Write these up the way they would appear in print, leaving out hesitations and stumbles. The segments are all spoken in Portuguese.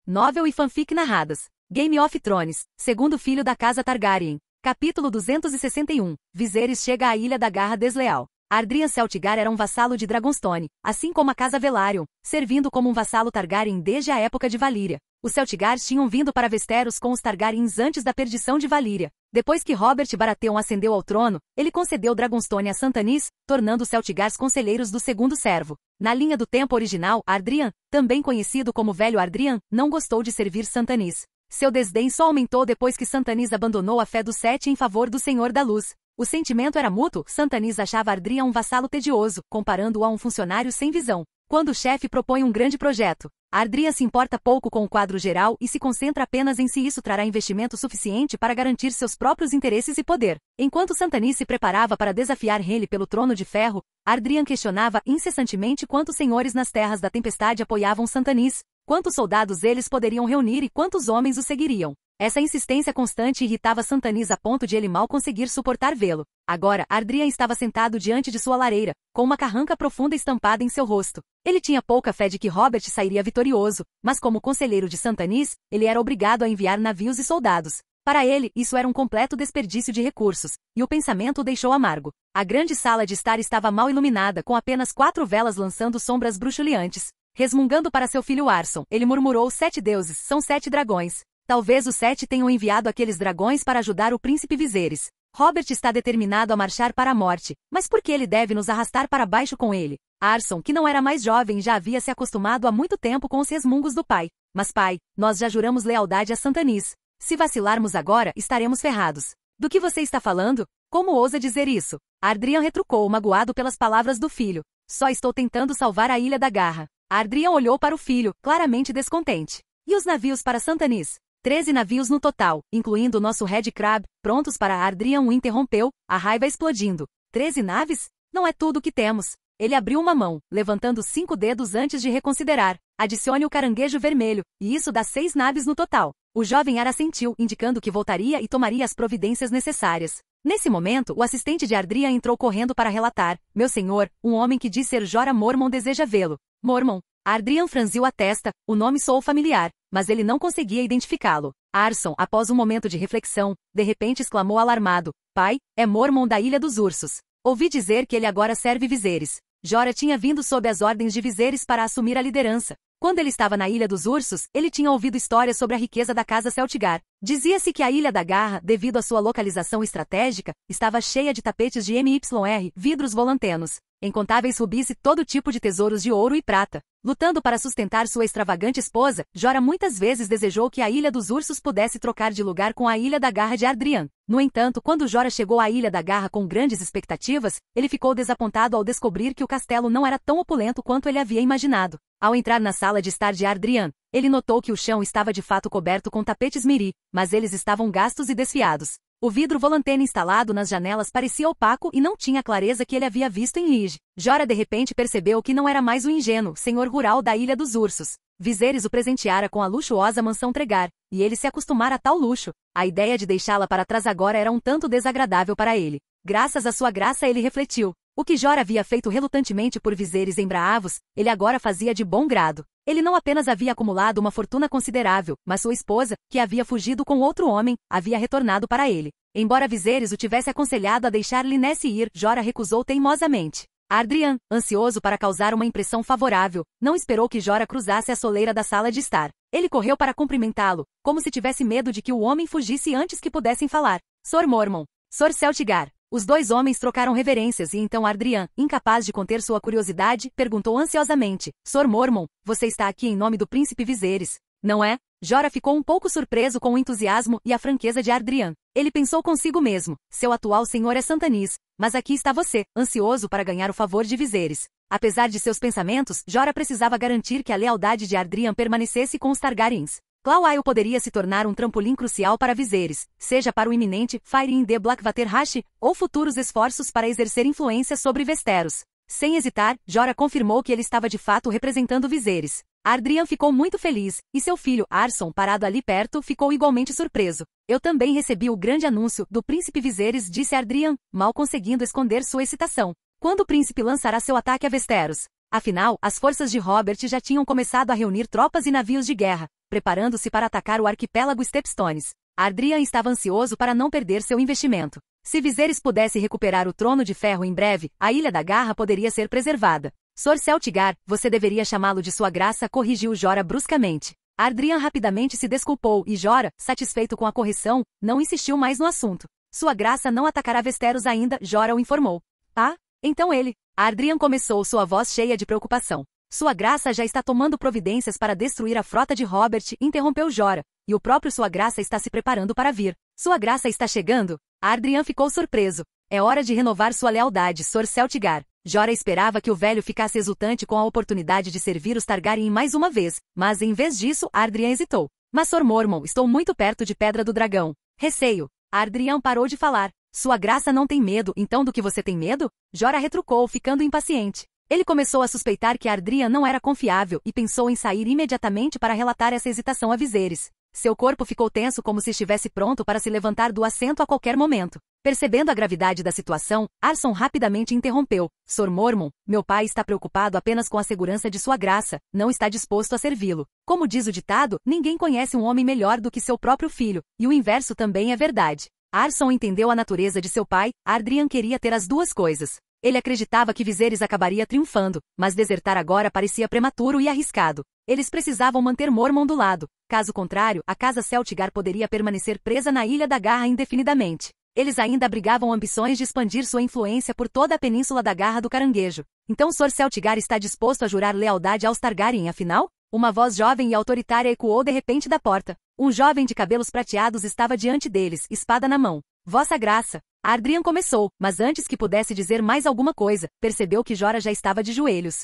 Novel e fanfic narradas. Game of Thrones, segundo filho da casa Targaryen. Capítulo 261. Viserys chega à Ilha da Garra Desleal. Ardrian Celtigar era um vassalo de Dragonstone, assim como a casa Velaryon, servindo como um vassalo Targaryen desde a época de Valíria. Os Celtigars tinham vindo para Westeros com os Targaryens antes da perdição de Valíria. Depois que Robert Baratheon ascendeu ao trono, ele concedeu Dragonstone a Santanis, tornando os Celtigars conselheiros do segundo servo. Na linha do tempo original, Ardrian, também conhecido como Velho Ardrian, não gostou de servir Santanis. Seu desdém só aumentou depois que Santanis abandonou a fé dos Sete em favor do Senhor da Luz. O sentimento era mútuo. Santanis achava Ardrian um vassalo tedioso, comparando-o a um funcionário sem visão. Quando o chefe propõe um grande projeto, Ardrian se importa pouco com o quadro geral e se concentra apenas em se isso trará investimento suficiente para garantir seus próprios interesses e poder. Enquanto Santanis se preparava para desafiar Renly pelo trono de ferro, Ardrian questionava incessantemente quantos senhores nas Terras da Tempestade apoiavam Santanis, quantos soldados eles poderiam reunir e quantos homens o seguiriam. Essa insistência constante irritava Santanis a ponto de ele mal conseguir suportar vê-lo. Agora, Ardrian estava sentado diante de sua lareira, com uma carranca profunda estampada em seu rosto. Ele tinha pouca fé de que Robert sairia vitorioso, mas como conselheiro de Santanis, ele era obrigado a enviar navios e soldados. Para ele, isso era um completo desperdício de recursos, e o pensamento o deixou amargo. A grande sala de estar estava mal iluminada, com apenas 4 velas lançando sombras bruxuleantes. Resmungando para seu filho Arson, ele murmurou: 7 deuses, são 7 dragões. Talvez os 7 tenham enviado aqueles dragões para ajudar o príncipe Viserys. Robert está determinado a marchar para a morte, mas por que ele deve nos arrastar para baixo com ele? Arson, que não era mais jovem, já havia se acostumado há muito tempo com os resmungos do pai. Mas pai, nós já juramos lealdade a Santanis. Se vacilarmos agora, estaremos ferrados. Do que você está falando? Como ousa dizer isso? Ardrian retrucou, magoado pelas palavras do filho. Só estou tentando salvar a Ilha da Garra. Ardrian olhou para o filho, claramente descontente. E os navios para Santanis? 13 navios no total, incluindo o nosso Red Crab, prontos para Ardrian o interrompeu, a raiva explodindo. 13 naves? Não é tudo o que temos. Ele abriu uma mão, levantando 5 dedos antes de reconsiderar. Adicione o caranguejo vermelho, e isso dá 6 naves no total. O jovem Ara assentiu, indicando que voltaria e tomaria as providências necessárias. Nesse momento, o assistente de Ardrian entrou correndo para relatar: meu senhor, um homem que diz ser Jorah Mormont deseja vê-lo. Mormont. Ardrian franziu a testa, o nome soou familiar, mas ele não conseguia identificá-lo. Arson, após um momento de reflexão, de repente exclamou alarmado: pai, é Mormont da Ilha dos Ursos. Ouvi dizer que ele agora serve Viserys. Jorah tinha vindo sob as ordens de Viserys para assumir a liderança. Quando ele estava na Ilha dos Ursos, ele tinha ouvido histórias sobre a riqueza da casa Celtigar. Dizia-se que a Ilha da Garra, devido à sua localização estratégica, estava cheia de tapetes de MYR, vidros volantenos, incontáveis rubis e todo tipo de tesouros de ouro e prata. Lutando para sustentar sua extravagante esposa, Jorah muitas vezes desejou que a Ilha dos Ursos pudesse trocar de lugar com a Ilha da Garra de Ardrian. No entanto, quando Jorah chegou à Ilha da Garra com grandes expectativas, ele ficou desapontado ao descobrir que o castelo não era tão opulento quanto ele havia imaginado. Ao entrar na sala de estar de Ardrian, ele notou que o chão estava de fato coberto com tapetes miri, mas eles estavam gastos e desfiados. O vidro volantene instalado nas janelas parecia opaco e não tinha a clareza que ele havia visto em Lige. Jorah de repente percebeu que não era mais o ingênuo senhor rural da Ilha dos Ursos. Viserys o presenteara com a luxuosa mansão Tregar, e ele se acostumara a tal luxo. A ideia de deixá-la para trás agora era um tanto desagradável para ele. Graças à sua graça, ele refletiu. O que Jorah havia feito relutantemente por Viserys em Braavos, ele agora fazia de bom grado. Ele não apenas havia acumulado uma fortuna considerável, mas sua esposa, que havia fugido com outro homem, havia retornado para ele. Embora Viserys o tivesse aconselhado a deixar Lynesse ir, Jorah recusou teimosamente. Ardrian, ansioso para causar uma impressão favorável, não esperou que Jorah cruzasse a soleira da sala de estar. Ele correu para cumprimentá-lo, como se tivesse medo de que o homem fugisse antes que pudessem falar. Sor Mormont. Sor Celtigar. Os 2 homens trocaram reverências e então Ardrian, incapaz de conter sua curiosidade, perguntou ansiosamente: Sor Mormont, você está aqui em nome do príncipe Viserys, não é? Jorah ficou um pouco surpreso com o entusiasmo e a franqueza de Ardrian. Ele pensou consigo mesmo: seu atual senhor é Santanis, mas aqui está você, ansioso para ganhar o favor de Viserys. Apesar de seus pensamentos, Jorah precisava garantir que a lealdade de Ardrian permanecesse com os Targaryens. Claw Isle poderia se tornar um trampolim crucial para Viserys, seja para o iminente Fire in the Blackwater Rush, ou futuros esforços para exercer influência sobre Westeros. Sem hesitar, Jorah confirmou que ele estava de fato representando Viserys. Ardrian ficou muito feliz, e seu filho, Arson, parado ali perto, ficou igualmente surpreso. Eu também recebi o grande anúncio do príncipe Viserys, disse Ardrian, mal conseguindo esconder sua excitação. Quando o príncipe lançará seu ataque a Westeros? Afinal, as forças de Robert já tinham começado a reunir tropas e navios de guerra. preparando-se para atacar o arquipélago Stepstones. Ardrian estava ansioso para não perder seu investimento. Se Viserys pudesse recuperar o Trono de Ferro em breve, a Ilha da Garra poderia ser preservada. Sor Celtigar, você deveria chamá-lo de Sua Graça, corrigiu Jorah bruscamente. Ardrian rapidamente se desculpou e Jorah, satisfeito com a correção, não insistiu mais no assunto. Sua Graça não atacará Westeros ainda, Jorah o informou. Ah? Então ele. Ardrian começou, sua voz cheia de preocupação. Sua Graça já está tomando providências para destruir a frota de Robert, interrompeu Jorah. E o próprio Sua Graça está se preparando para vir. Sua Graça está chegando? Ardrian ficou surpreso. É hora de renovar sua lealdade, Sor Celtigar. Jorah esperava que o velho ficasse exultante com a oportunidade de servir os Targaryen mais uma vez, mas em vez disso, Ardrian hesitou. Mas Sor Mormont, estou muito perto de Pedra do Dragão. Receio. Ardrian parou de falar. Sua Graça não tem medo, então do que você tem medo? Jorah retrucou, ficando impaciente. Ele começou a suspeitar que Ardrian não era confiável e pensou em sair imediatamente para relatar essa hesitação a Viserys. Seu corpo ficou tenso como se estivesse pronto para se levantar do assento a qualquer momento. Percebendo a gravidade da situação, Arsson rapidamente interrompeu. Sor Mormont, meu pai está preocupado apenas com a segurança de Sua Graça, não está disposto a servi-lo. Como diz o ditado, ninguém conhece um homem melhor do que seu próprio filho, e o inverso também é verdade. Arsson entendeu a natureza de seu pai, Ardrian queria ter as duas coisas. Ele acreditava que Viserys acabaria triunfando, mas desertar agora parecia prematuro e arriscado. Eles precisavam manter Mormont do lado. Caso contrário, a Casa Celtigar poderia permanecer presa na Ilha da Garra indefinidamente. Eles ainda abrigavam ambições de expandir sua influência por toda a Península da Garra do Caranguejo. Então Sor Celtigar está disposto a jurar lealdade aos Targaryen, afinal? Uma voz jovem e autoritária ecoou de repente da porta. Um jovem de cabelos prateados estava diante deles, espada na mão. Vossa Graça. Ardrian começou, mas antes que pudesse dizer mais alguma coisa, percebeu que Jorah já estava de joelhos.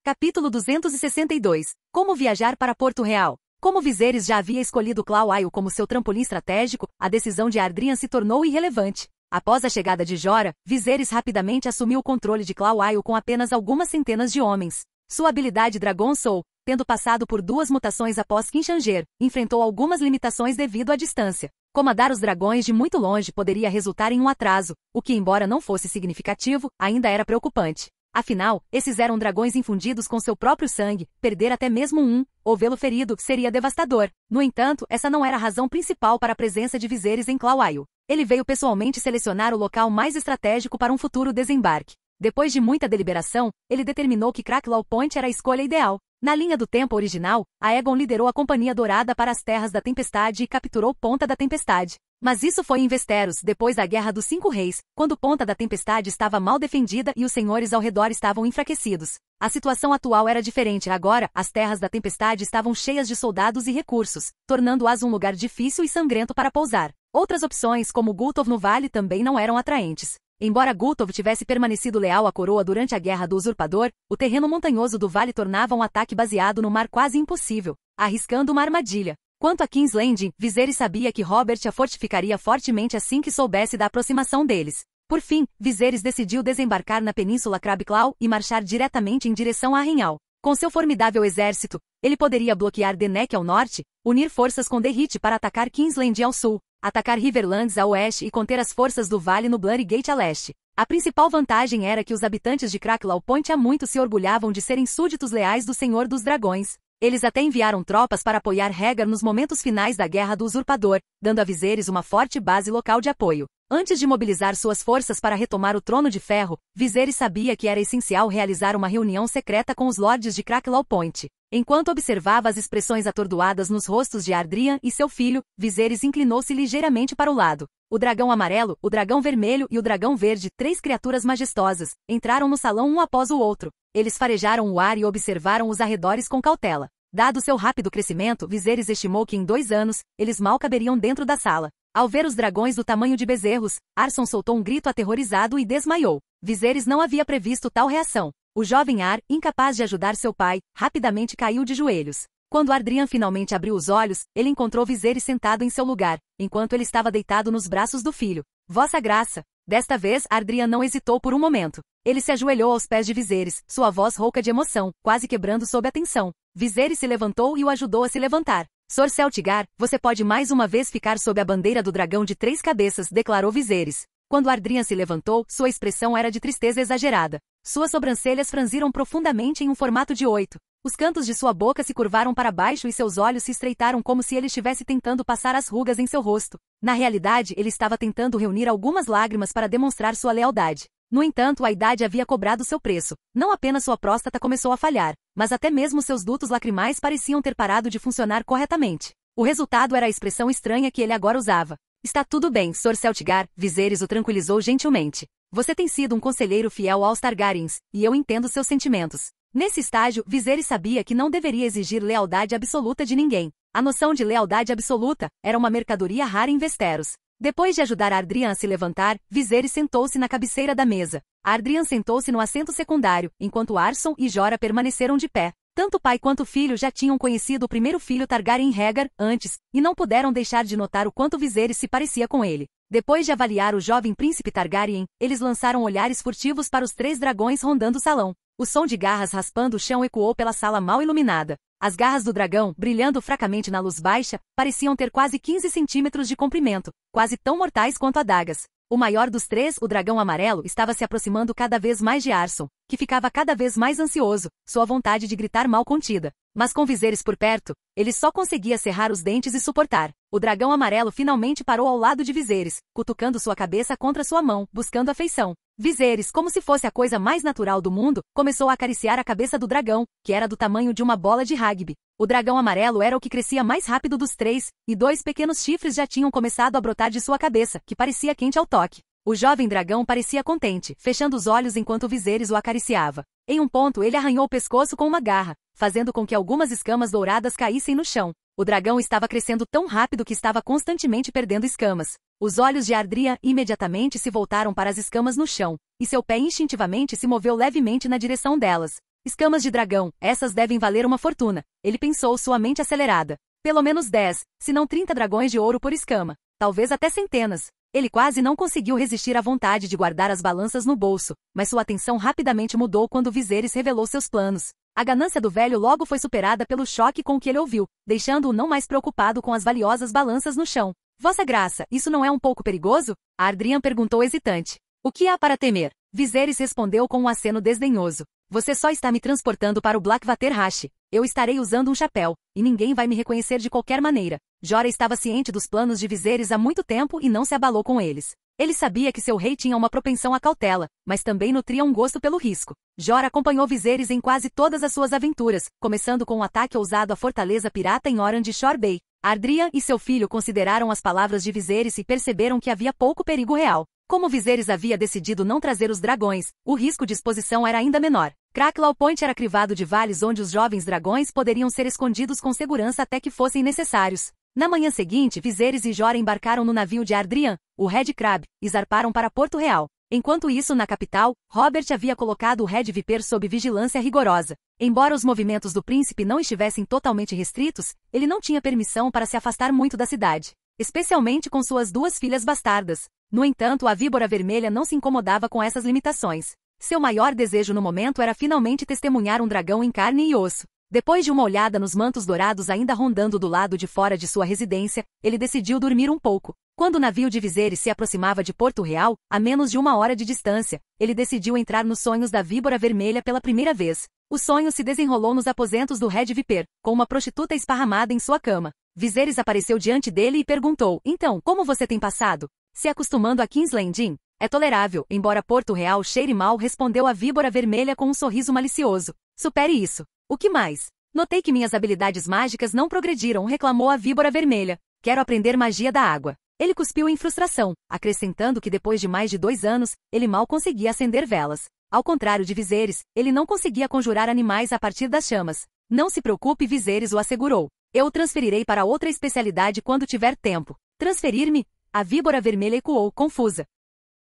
Capítulo 262. Como viajar para Porto Real? Como Viserys já havia escolhido Claw Isle como seu trampolim estratégico, a decisão de Ardrian se tornou irrelevante. Após a chegada de Jorah, Viserys rapidamente assumiu o controle de Claw Isle com apenas algumas centenas de homens. Sua habilidade Dragon Soul, tendo passado por 2 mutações após Kinshanger, enfrentou algumas limitações devido à distância. Comandar os dragões de muito longe poderia resultar em um atraso, o que, embora não fosse significativo, ainda era preocupante. Afinal, esses eram dragões infundidos com seu próprio sangue, perder até mesmo um, ou vê-lo ferido, seria devastador. No entanto, essa não era a razão principal para a presença de Viserys em Claw Isle. Ele veio pessoalmente selecionar o local mais estratégico para um futuro desembarque. Depois de muita deliberação, ele determinou que Cracklow Point era a escolha ideal. Na linha do tempo original, Aegon liderou a Companhia Dourada para as Terras da Tempestade e capturou Ponta da Tempestade. Mas isso foi em Westeros, depois da Guerra dos 5 Reis, quando Ponta da Tempestade estava mal defendida e os senhores ao redor estavam enfraquecidos. A situação atual era diferente. Agora, as Terras da Tempestade estavam cheias de soldados e recursos, tornando-as um lugar difícil e sangrento para pousar. Outras opções, como Gultov no Vale, também não eram atraentes. Embora Gultov tivesse permanecido leal à coroa durante a Guerra do Usurpador, o terreno montanhoso do vale tornava um ataque baseado no mar quase impossível, arriscando uma armadilha. Quanto a King's Landing, Viserys sabia que Robert a fortificaria fortemente assim que soubesse da aproximação deles. Por fim, Viserys decidiu desembarcar na Península Crabclaw e marchar diretamente em direção a Arrinhal. Com seu formidável exército, ele poderia bloquear Deneck ao norte, unir forças com Derrit para atacar King's Landing ao sul, atacar Riverlands a oeste e conter as forças do vale no Bloody Gate a leste. A principal vantagem era que os habitantes de Cracklow Point há muito se orgulhavam de serem súditos leais do Senhor dos Dragões. Eles até enviaram tropas para apoiar Rhaegar nos momentos finais da Guerra do Usurpador, dando a Viserys uma forte base local de apoio. Antes de mobilizar suas forças para retomar o Trono de Ferro, Viserys sabia que era essencial realizar uma reunião secreta com os lordes de Cracklow Point. Enquanto observava as expressões atordoadas nos rostos de Ardrian e seu filho, Viserys inclinou-se ligeiramente para o lado. O dragão amarelo, o dragão vermelho e o dragão verde, 3 criaturas majestosas, entraram no salão um após o outro. Eles farejaram o ar e observaram os arredores com cautela. Dado seu rápido crescimento, Viserys estimou que em 2 anos, eles mal caberiam dentro da sala. Ao ver os dragões do tamanho de bezerros, Arsson soltou um grito aterrorizado e desmaiou. Viserys não havia previsto tal reação. O jovem Ar, incapaz de ajudar seu pai, rapidamente caiu de joelhos. Quando Ardrian finalmente abriu os olhos, ele encontrou Viserys sentado em seu lugar, enquanto ele estava deitado nos braços do filho. Vossa Graça. Desta vez, Ardrian não hesitou por um momento. Ele se ajoelhou aos pés de Viserys, sua voz rouca de emoção, quase quebrando sob a tensão. Viserys se levantou e o ajudou a se levantar. Sor Celtigar, você pode mais uma vez ficar sob a bandeira do dragão de 3 cabeças, declarou Viserys. Quando Ardrian se levantou, sua expressão era de tristeza exagerada. Suas sobrancelhas franziram profundamente em um formato de 8. Os cantos de sua boca se curvaram para baixo e seus olhos se estreitaram como se ele estivesse tentando passar as rugas em seu rosto. Na realidade, ele estava tentando reunir algumas lágrimas para demonstrar sua lealdade. No entanto, a idade havia cobrado seu preço. Não apenas sua próstata começou a falhar, mas até mesmo seus dutos lacrimais pareciam ter parado de funcionar corretamente. O resultado era a expressão estranha que ele agora usava. Está tudo bem, Sr. Celtigar, Viserys o tranquilizou gentilmente. Você tem sido um conselheiro fiel aos Targaryens, e eu entendo seus sentimentos. Nesse estágio, Viserys sabia que não deveria exigir lealdade absoluta de ninguém. A noção de lealdade absoluta era uma mercadoria rara em Westeros. Depois de ajudar Ardrian a se levantar, Viserys sentou-se na cabeceira da mesa. Ardrian sentou-se no assento secundário, enquanto Arsson e Jorah permaneceram de pé. Tanto o pai quanto o filho já tinham conhecido o primeiro filho Targaryen Rhaegar antes, e não puderam deixar de notar o quanto Viserys se parecia com ele. Depois de avaliar o jovem príncipe Targaryen, eles lançaram olhares furtivos para os 3 dragões rondando o salão. O som de garras raspando o chão ecoou pela sala mal iluminada. As garras do dragão, brilhando fracamente na luz baixa, pareciam ter quase 15 centímetros de comprimento, quase tão mortais quanto adagas. O maior dos 3, o dragão amarelo, estava se aproximando cada vez mais de Arsson, que ficava cada vez mais ansioso, sua vontade de gritar mal contida. Mas com Viserys por perto, ele só conseguia cerrar os dentes e suportar. O dragão amarelo finalmente parou ao lado de Viserys, cutucando sua cabeça contra sua mão, buscando afeição. Viserys, como se fosse a coisa mais natural do mundo, começou a acariciar a cabeça do dragão, que era do tamanho de uma bola de rugby. O dragão amarelo era o que crescia mais rápido dos 3, e 2 pequenos chifres já tinham começado a brotar de sua cabeça, que parecia quente ao toque. O jovem dragão parecia contente, fechando os olhos enquanto Viserys o acariciava. Em um ponto ele arranhou o pescoço com uma garra, fazendo com que algumas escamas douradas caíssem no chão. O dragão estava crescendo tão rápido que estava constantemente perdendo escamas. Os olhos de Ardrian imediatamente se voltaram para as escamas no chão, e seu pé instintivamente se moveu levemente na direção delas. Escamas de dragão, essas devem valer uma fortuna, ele pensou, sua mente acelerada. Pelo menos 10, se não 30 dragões de ouro por escama. Talvez até centenas. Ele quase não conseguiu resistir à vontade de guardar as balanças no bolso, mas sua atenção rapidamente mudou quando Viserys revelou seus planos. A ganância do velho logo foi superada pelo choque com que ele ouviu, deixando-o não mais preocupado com as valiosas balanças no chão. Vossa Graça, isso não é um pouco perigoso? Ardrian perguntou hesitante. O que há para temer? Viserys respondeu com um aceno desdenhoso. Você só está me transportando para o Blackwater Hash. Eu estarei usando um chapéu, e ninguém vai me reconhecer de qualquer maneira. Jorah estava ciente dos planos de Viserys há muito tempo e não se abalou com eles. Ele sabia que seu rei tinha uma propensão à cautela, mas também nutria um gosto pelo risco. Jorah acompanhou Viserys em quase todas as suas aventuras, começando com um ataque ousado à fortaleza pirata em Orange Shore Bay. Ardrian e seu filho consideraram as palavras de Viserys e perceberam que havia pouco perigo real. Como Viserys havia decidido não trazer os dragões, o risco de exposição era ainda menor. Cracklow Point era crivado de vales onde os jovens dragões poderiam ser escondidos com segurança até que fossem necessários. Na manhã seguinte, Viserys e Jorah embarcaram no navio de Ardrian, o Red Crab, e zarparam para Porto Real. Enquanto isso, na capital, Robert havia colocado o Red Viper sob vigilância rigorosa. Embora os movimentos do príncipe não estivessem totalmente restritos, ele não tinha permissão para se afastar muito da cidade, especialmente com suas 2 filhas bastardas. No entanto, a Víbora Vermelha não se incomodava com essas limitações. Seu maior desejo no momento era finalmente testemunhar um dragão em carne e osso. Depois de uma olhada nos mantos dourados ainda rondando do lado de fora de sua residência, ele decidiu dormir um pouco. Quando o navio de Viserys se aproximava de Porto Real, a menos de 1 hora de distância, ele decidiu entrar nos sonhos da Víbora Vermelha pela primeira vez. O sonho se desenrolou nos aposentos do Red Viper, com uma prostituta esparramada em sua cama. Viserys apareceu diante dele e perguntou, então, como você tem passado? Se acostumando a King's Landing? É tolerável, embora Porto Real cheire mal, respondeu a Víbora Vermelha com um sorriso malicioso. Supere isso. O que mais? Notei que minhas habilidades mágicas não progrediram, reclamou a Víbora Vermelha. Quero aprender magia da água. Ele cuspiu em frustração, acrescentando que depois de mais de 2 anos, ele mal conseguia acender velas. Ao contrário de Viserys, ele não conseguia conjurar animais a partir das chamas. Não se preocupe, Viserys o assegurou. Eu o transferirei para outra especialidade quando tiver tempo. Transferir-me? A Víbora Vermelha ecoou, confusa.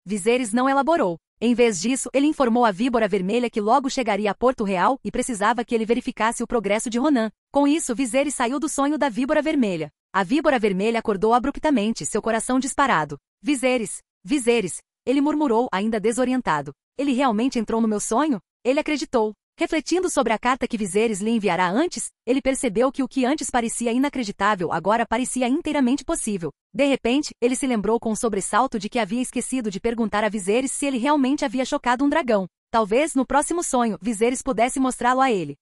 Viserys não elaborou. Em vez disso, ele informou a Víbora Vermelha que logo chegaria a Porto Real e precisava que ele verificasse o progresso de Ronan. Com isso, Viserys saiu do sonho da Víbora Vermelha. A Víbora Vermelha acordou abruptamente, seu coração disparado. Viserys, Viserys, ele murmurou, ainda desorientado. Ele realmente entrou no meu sonho? Ele acreditou. Refletindo sobre a carta que Viserys lhe enviará antes, ele percebeu que o que antes parecia inacreditável agora parecia inteiramente possível. De repente, ele se lembrou com um sobressalto de que havia esquecido de perguntar a Viserys se ele realmente havia chocado um dragão. Talvez, no próximo sonho, Viserys pudesse mostrá-lo a ele.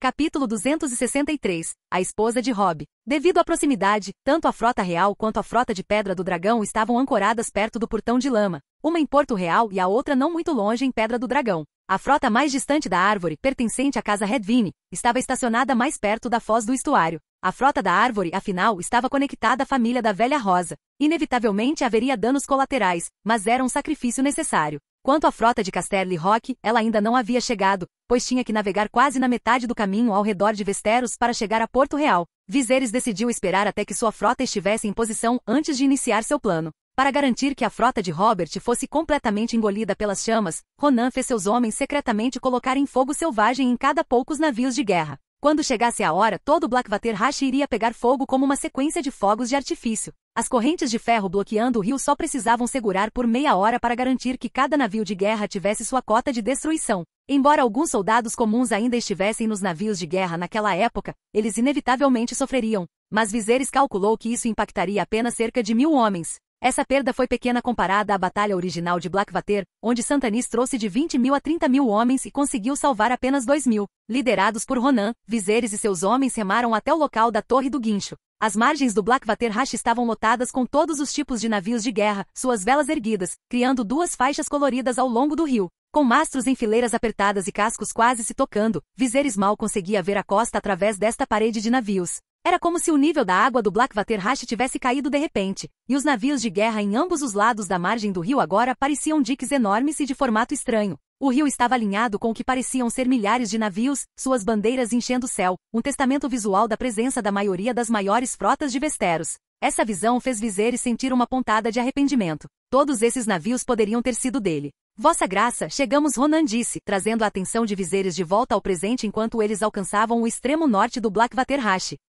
Capítulo 263. A esposa de Robb. Devido à proximidade, tanto a frota real quanto a frota de Pedra do Dragão estavam ancoradas perto do Portão de Lama, uma em Porto Real e a outra não muito longe em Pedra do Dragão. A frota mais distante da árvore, pertencente à casa Redvine, estava estacionada mais perto da foz do estuário. A frota da árvore, afinal, estava conectada à família da Velha Rosa. Inevitavelmente haveria danos colaterais, mas era um sacrifício necessário. Quanto à frota de Casterly Rock, ela ainda não havia chegado, pois tinha que navegar quase na metade do caminho ao redor de Westeros para chegar a Porto Real. Viserys decidiu esperar até que sua frota estivesse em posição antes de iniciar seu plano. Para garantir que a frota de Robert fosse completamente engolida pelas chamas, Ronan fez seus homens secretamente colocarem fogo selvagem em cada poucos navios de guerra. Quando chegasse a hora, todo o Blackwater iria pegar fogo como uma sequência de fogos de artifício. As correntes de ferro bloqueando o rio só precisavam segurar por meia hora para garantir que cada navio de guerra tivesse sua cota de destruição. Embora alguns soldados comuns ainda estivessem nos navios de guerra naquela época, eles inevitavelmente sofreriam. Mas Viserys calculou que isso impactaria apenas cerca de 1000 homens. Essa perda foi pequena comparada à batalha original de Blackwater, onde Santanis trouxe de 20.000 a 30.000 homens e conseguiu salvar apenas 2.000. Liderados por Ronan, Viserys e seus homens remaram até o local da Torre do Guincho. As margens do Blackwater estavam lotadas com todos os tipos de navios de guerra, suas velas erguidas, criando duas faixas coloridas ao longo do rio. Com mastros em fileiras apertadas e cascos quase se tocando, Viserys mal conseguia ver a costa através desta parede de navios. Era como se o nível da água do Blackwater tivesse caído de repente, e os navios de guerra em ambos os lados da margem do rio agora pareciam diques enormes e de formato estranho. O rio estava alinhado com o que pareciam ser milhares de navios, suas bandeiras enchendo o céu, um testamento visual da presença da maioria das maiores frotas de Westeros. Essa visão fez Viserys sentir uma pontada de arrependimento. Todos esses navios poderiam ter sido dele. Vossa Graça, chegamos, Ronan disse, trazendo a atenção de Viserys de volta ao presente enquanto eles alcançavam o extremo norte do Blackwater.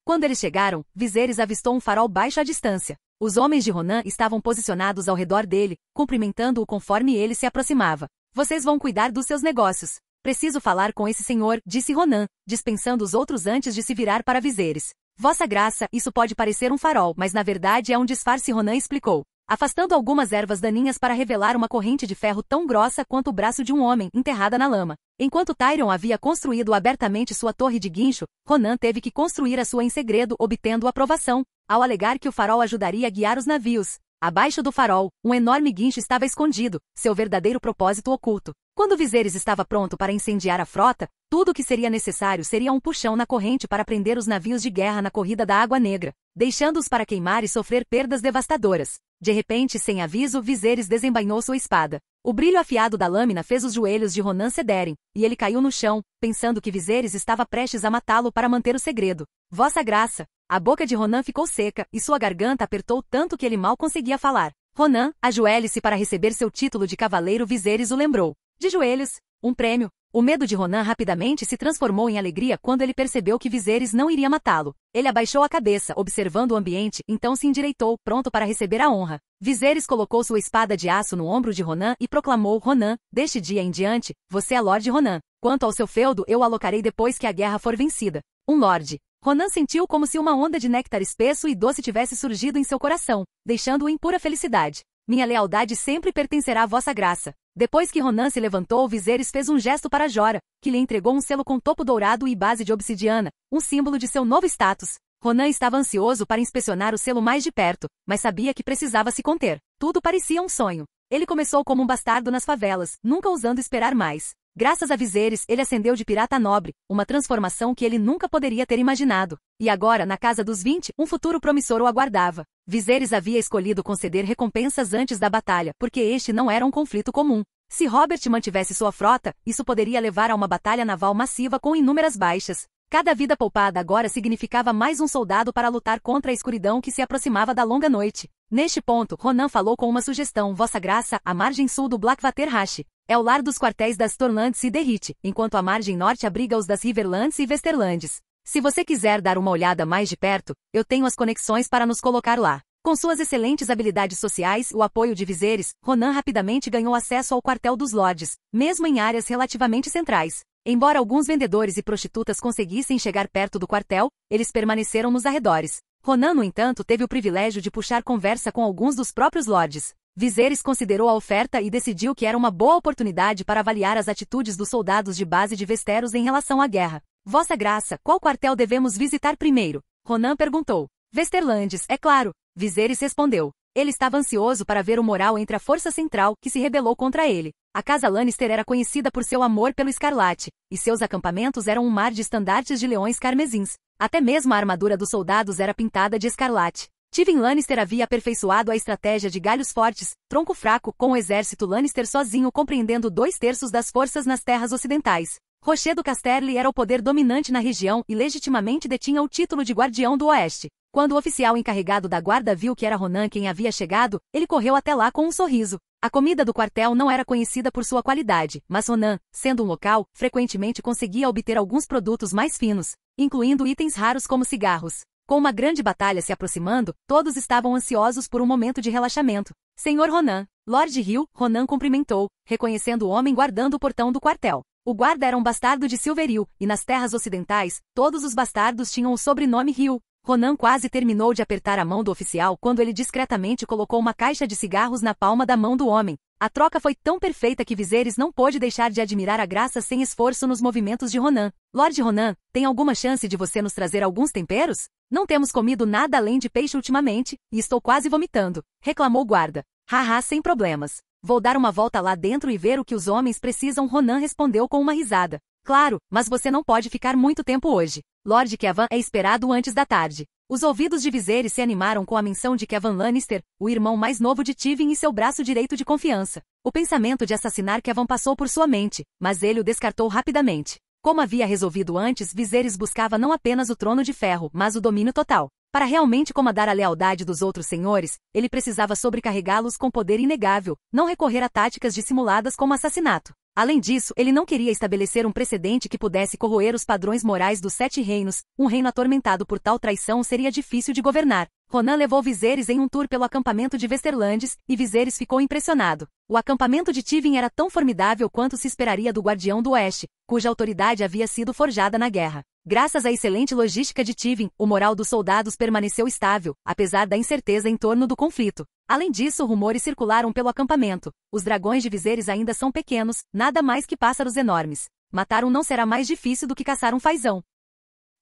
Quando eles chegaram, Viserys avistou um farol baixo à distância. Os homens de Ronan estavam posicionados ao redor dele, cumprimentando-o conforme ele se aproximava. Vocês vão cuidar dos seus negócios. Preciso falar com esse senhor, disse Ronan, dispensando os outros antes de se virar para Viserys. Vossa Graça, isso pode parecer um farol, mas na verdade é um disfarce, Ronan explicou, afastando algumas ervas daninhas para revelar uma corrente de ferro tão grossa quanto o braço de um homem, enterrada na lama. Enquanto Tyrion havia construído abertamente sua torre de guincho, Ronan teve que construir a sua em segredo, obtendo aprovação, ao alegar que o farol ajudaria a guiar os navios. Abaixo do farol, um enorme guincho estava escondido, seu verdadeiro propósito oculto. Quando Viserys estava pronto para incendiar a frota, tudo o que seria necessário seria um puxão na corrente para prender os navios de guerra na corrida da Água Negra, deixando-os para queimar e sofrer perdas devastadoras. De repente, sem aviso, Viserys desembainhou sua espada. O brilho afiado da lâmina fez os joelhos de Ronan cederem, e ele caiu no chão, pensando que Viserys estava prestes a matá-lo para manter o segredo. Vossa Graça! A boca de Ronan ficou seca, e sua garganta apertou tanto que ele mal conseguia falar. Ronan, ajoelhe-se para receber seu título de cavaleiro, Viserys o lembrou. De joelhos, um prêmio. O medo de Ronan rapidamente se transformou em alegria quando ele percebeu que Viserys não iria matá-lo. Ele abaixou a cabeça, observando o ambiente, então se endireitou, pronto para receber a honra. Viserys colocou sua espada de aço no ombro de Ronan e proclamou: Ronan, deste dia em diante, você é Lorde Ronan. Quanto ao seu feudo, eu o alocarei depois que a guerra for vencida. Um Lorde. Ronan sentiu como se uma onda de néctar espesso e doce tivesse surgido em seu coração, deixando-o em pura felicidade. Minha lealdade sempre pertencerá a Vossa Graça. Depois que Ronan se levantou, Viserys fez um gesto para Jorah, que lhe entregou um selo com topo dourado e base de obsidiana, um símbolo de seu novo status. Ronan estava ansioso para inspecionar o selo mais de perto, mas sabia que precisava se conter. Tudo parecia um sonho. Ele começou como um bastardo nas favelas, nunca ousando esperar mais. Graças a Viserys, ele ascendeu de pirata nobre, uma transformação que ele nunca poderia ter imaginado. E agora, na Casa dos 20, um futuro promissor o aguardava. Viserys havia escolhido conceder recompensas antes da batalha, porque este não era um conflito comum. Se Robert mantivesse sua frota, isso poderia levar a uma batalha naval massiva com inúmeras baixas. Cada vida poupada agora significava mais um soldado para lutar contra a escuridão que se aproximava da longa noite. Neste ponto, Ronan falou com uma sugestão: Vossa Graça, a margem sul do Blackwater é o lar dos quartéis das Stormlands e Derrit, enquanto a margem norte abriga os das Riverlands e Westerlands. Se você quiser dar uma olhada mais de perto, eu tenho as conexões para nos colocar lá. Com suas excelentes habilidades sociais e o apoio de Viserys, Ronan rapidamente ganhou acesso ao quartel dos Lordes, mesmo em áreas relativamente centrais. Embora alguns vendedores e prostitutas conseguissem chegar perto do quartel, eles permaneceram nos arredores. Ronan, no entanto, teve o privilégio de puxar conversa com alguns dos próprios lordes. Viserys considerou a oferta e decidiu que era uma boa oportunidade para avaliar as atitudes dos soldados de base de Westeros em relação à guerra. Vossa Graça, qual quartel devemos visitar primeiro? Ronan perguntou. Westerlandes, é claro. Viserys respondeu. Ele estava ansioso para ver o moral entre a força central que se rebelou contra ele. A casa Lannister era conhecida por seu amor pelo escarlate, e seus acampamentos eram um mar de estandartes de leões carmesins. Até mesmo a armadura dos soldados era pintada de escarlate. Tywin Lannister havia aperfeiçoado a estratégia de galhos fortes, tronco fraco, com o exército Lannister sozinho compreendendo 2/3 das forças nas terras ocidentais. Rochedo Casterly era o poder dominante na região e legitimamente detinha o título de Guardião do Oeste. Quando o oficial encarregado da guarda viu que era Ronan quem havia chegado, ele correu até lá com um sorriso. A comida do quartel não era conhecida por sua qualidade, mas Ronan, sendo um local, frequentemente conseguia obter alguns produtos mais finos, incluindo itens raros como cigarros. Com uma grande batalha se aproximando, todos estavam ansiosos por um momento de relaxamento. Senhor Ronan, Lord Hill, Ronan cumprimentou, reconhecendo o homem guardando o portão do quartel. O guarda era um bastardo de Silveril, e nas terras ocidentais, todos os bastardos tinham o sobrenome Hill. Ronan quase terminou de apertar a mão do oficial quando ele discretamente colocou uma caixa de cigarros na palma da mão do homem. A troca foi tão perfeita que Viserys não pôde deixar de admirar a graça sem esforço nos movimentos de Ronan. Lord Ronan, tem alguma chance de você nos trazer alguns temperos? Não temos comido nada além de peixe ultimamente, e estou quase vomitando, reclamou o guarda. Haha, sem problemas. Vou dar uma volta lá dentro e ver o que os homens precisam, Ronan respondeu com uma risada. Claro, mas você não pode ficar muito tempo hoje. Lord Kevan é esperado antes da tarde. Os ouvidos de Viserys se animaram com a menção de Kevan Lannister, o irmão mais novo de Tywin e seu braço direito de confiança. O pensamento de assassinar Kevan passou por sua mente, mas ele o descartou rapidamente. Como havia resolvido antes, Viserys buscava não apenas o trono de ferro, mas o domínio total. Para realmente comandar a lealdade dos outros senhores, ele precisava sobrecarregá-los com poder inegável, não recorrer a táticas dissimuladas como assassinato. Além disso, ele não queria estabelecer um precedente que pudesse corroer os padrões morais dos 7 reinos. Um reino atormentado por tal traição seria difícil de governar. Ronan levou Viserys em um tour pelo acampamento de Westerlandes, e Viserys ficou impressionado. O acampamento de Tywin era tão formidável quanto se esperaria do Guardião do Oeste, cuja autoridade havia sido forjada na guerra. Graças à excelente logística de Tywin, o moral dos soldados permaneceu estável, apesar da incerteza em torno do conflito. Além disso, rumores circularam pelo acampamento. Os dragões de Viserys ainda são pequenos, nada mais que pássaros enormes. Matar um não será mais difícil do que caçar um fazão.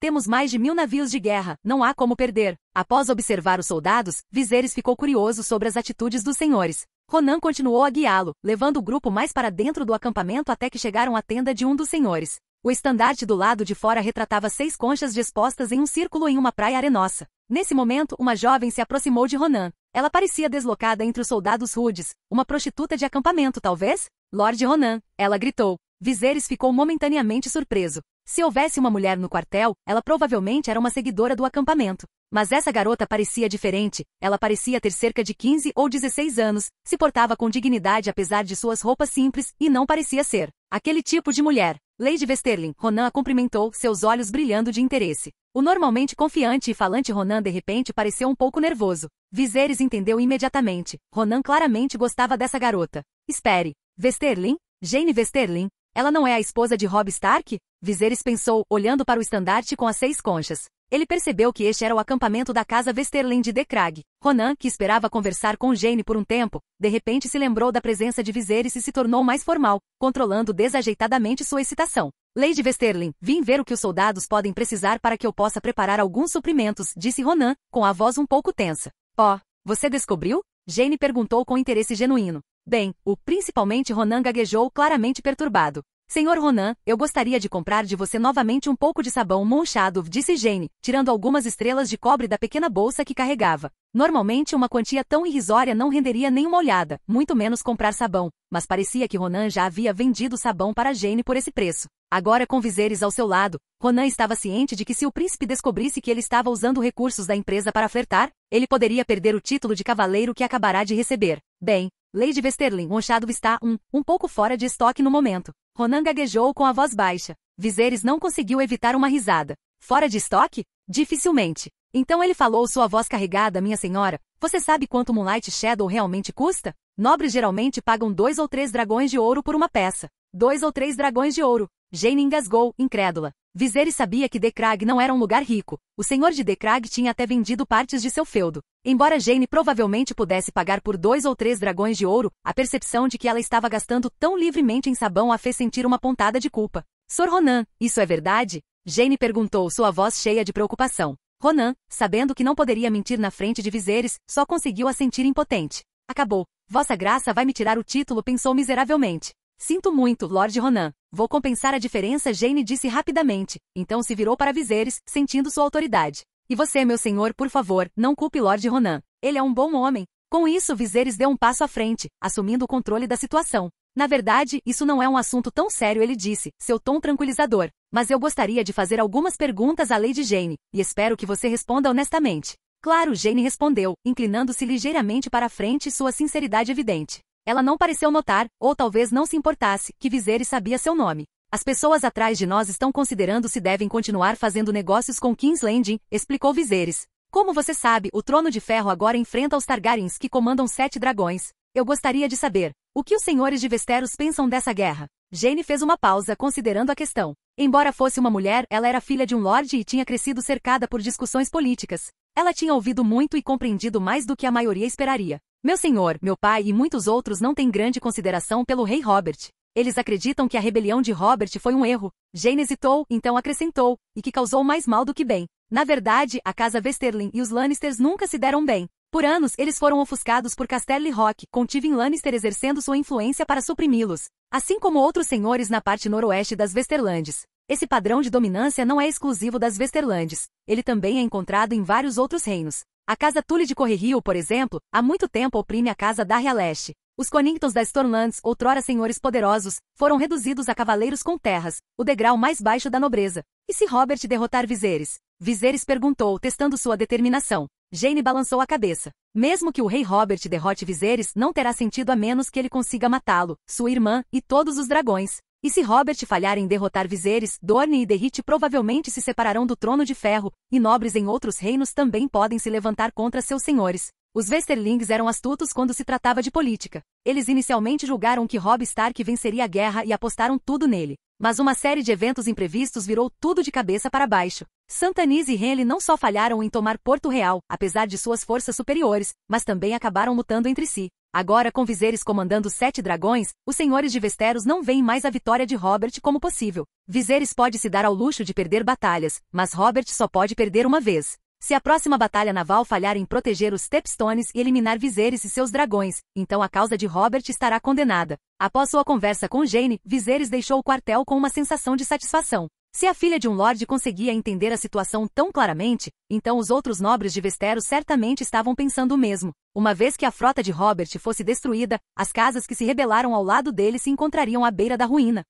Temos mais de 1000 navios de guerra, não há como perder. Após observar os soldados, Viserys ficou curioso sobre as atitudes dos senhores. Ronan continuou a guiá-lo, levando o grupo mais para dentro do acampamento até que chegaram à tenda de um dos senhores. O estandarte do lado de fora retratava 6 conchas dispostas em um círculo em uma praia arenosa. Nesse momento, uma jovem se aproximou de Ronan. Ela parecia deslocada entre os soldados rudes. Uma prostituta de acampamento, talvez? Lord Ronan, ela gritou. Viserys ficou momentaneamente surpreso. Se houvesse uma mulher no quartel, ela provavelmente era uma seguidora do acampamento. Mas essa garota parecia diferente. Ela parecia ter cerca de 15 ou 16 anos, se portava com dignidade apesar de suas roupas simples, e não parecia ser aquele tipo de mulher. Lady Westerling, Ronan a cumprimentou, seus olhos brilhando de interesse. O normalmente confiante e falante Ronan de repente pareceu um pouco nervoso. Viserys entendeu imediatamente. Ronan claramente gostava dessa garota. Espere. Westerling? Jane Westerling? Ela não é a esposa de Robb Stark? Viserys pensou, olhando para o estandarte com as 6 conchas. Ele percebeu que este era o acampamento da casa Westerling de Decrag. Ronan, que esperava conversar com Jane por um tempo, de repente se lembrou da presença de Viserys e se tornou mais formal, controlando desajeitadamente sua excitação. Lady Westerling, vim ver o que os soldados podem precisar para que eu possa preparar alguns suprimentos, disse Ronan, com a voz um pouco tensa. Oh, você descobriu? Jane perguntou com interesse genuíno. Bem, principalmente Ronan gaguejou, claramente perturbado. Senhor Ronan, eu gostaria de comprar de você novamente um pouco de sabão manchado, disse Jane, tirando algumas estrelas de cobre da pequena bolsa que carregava. Normalmente uma quantia tão irrisória não renderia nem uma olhada, muito menos comprar sabão, mas parecia que Ronan já havia vendido sabão para Jane por esse preço. Agora com Viserys ao seu lado, Ronan estava ciente de que se o príncipe descobrisse que ele estava usando recursos da empresa para flertar, ele poderia perder o título de cavaleiro que acabará de receber. Bem, Lady Westerling, manchado está um pouco fora de estoque no momento. Ronan gaguejou com a voz baixa. Viserys não conseguiu evitar uma risada. Fora de estoque? Dificilmente. Então ele falou, sua voz carregada, minha senhora. Você sabe quanto Moonlight Shadow realmente custa? Nobres geralmente pagam 2 ou 3 dragões de ouro por uma peça. 2 ou 3 dragões de ouro. Jane engasgou, incrédula. Viserys sabia que Decrag não era um lugar rico. O senhor de Decrag tinha até vendido partes de seu feudo. Embora Jane provavelmente pudesse pagar por 2 ou 3 dragões de ouro, a percepção de que ela estava gastando tão livremente em sabão a fez sentir uma pontada de culpa. Sr. Ronan, isso é verdade? Jane perguntou, sua voz cheia de preocupação. Ronan, sabendo que não poderia mentir na frente de Viserys, só conseguiu assentir impotente. Acabou. Vossa Graça vai me tirar o título, pensou miseravelmente. Sinto muito, Lord Ronan. Vou compensar a diferença, Jane disse rapidamente. Então se virou para Viserys, sentindo sua autoridade. E você, meu senhor, por favor, não culpe Lord Ronan. Ele é um bom homem. Com isso, Viserys deu um passo à frente, assumindo o controle da situação. Na verdade, isso não é um assunto tão sério, ele disse, seu tom tranquilizador. Mas eu gostaria de fazer algumas perguntas à Lady Jane, e espero que você responda honestamente. Claro, Jane respondeu, inclinando-se ligeiramente para a frente, sua sinceridade evidente. Ela não pareceu notar, ou talvez não se importasse, que Viserys sabia seu nome. As pessoas atrás de nós estão considerando se devem continuar fazendo negócios com King's Landing, explicou Viserys. Como você sabe, o Trono de Ferro agora enfrenta os Targaryens que comandam 7 dragões. Eu gostaria de saber, o que os senhores de Westeros pensam dessa guerra? Jane fez uma pausa, considerando a questão. Embora fosse uma mulher, ela era filha de um lorde e tinha crescido cercada por discussões políticas. Ela tinha ouvido muito e compreendido mais do que a maioria esperaria. Meu senhor, meu pai e muitos outros não têm grande consideração pelo rei Robert. Eles acreditam que a rebelião de Robert foi um erro. Jane hesitou, então acrescentou, e que causou mais mal do que bem. Na verdade, a casa Westerling e os Lannisters nunca se deram bem. Por anos, eles foram ofuscados por Casterly Rock, com Tywin Lannister exercendo sua influência para suprimi-los, assim como outros senhores na parte noroeste das Westerlands. Esse padrão de dominância não é exclusivo das Westerlands. Ele também é encontrado em vários outros reinos. A casa Tully de Correrio, por exemplo, há muito tempo oprime a casa Darry a leste. Os Conningtons da Stormlands, outrora senhores poderosos, foram reduzidos a cavaleiros com terras, o degrau mais baixo da nobreza. E se Robert derrotar Viserys? Viserys perguntou, testando sua determinação. Jane balançou a cabeça. Mesmo que o rei Robert derrote Viserys, não terá sentido a menos que ele consiga matá-lo, sua irmã e todos os dragões. E se Robert falhar em derrotar Viserys, Dorne e Derrit provavelmente se separarão do Trono de Ferro, e nobres em outros reinos também podem se levantar contra seus senhores. Os Westerlings eram astutos quando se tratava de política. Eles inicialmente julgaram que Robb Stark venceria a guerra e apostaram tudo nele. Mas uma série de eventos imprevistos virou tudo de cabeça para baixo. Santanice e Renly não só falharam em tomar Porto Real, apesar de suas forças superiores, mas também acabaram lutando entre si. Agora, com Viserys comandando 7 dragões, os senhores de Westeros não veem mais a vitória de Robert como possível. Viserys pode se dar ao luxo de perder batalhas, mas Robert só pode perder uma vez. Se a próxima batalha naval falhar em proteger os Stepstones e eliminar Viserys e seus dragões, então a causa de Robert estará condenada. Após sua conversa com Jane, Viserys deixou o quartel com uma sensação de satisfação. Se a filha de um lorde conseguia entender a situação tão claramente, então os outros nobres de Westeros certamente estavam pensando o mesmo. Uma vez que a frota de Robert fosse destruída, as casas que se rebelaram ao lado dele se encontrariam à beira da ruína.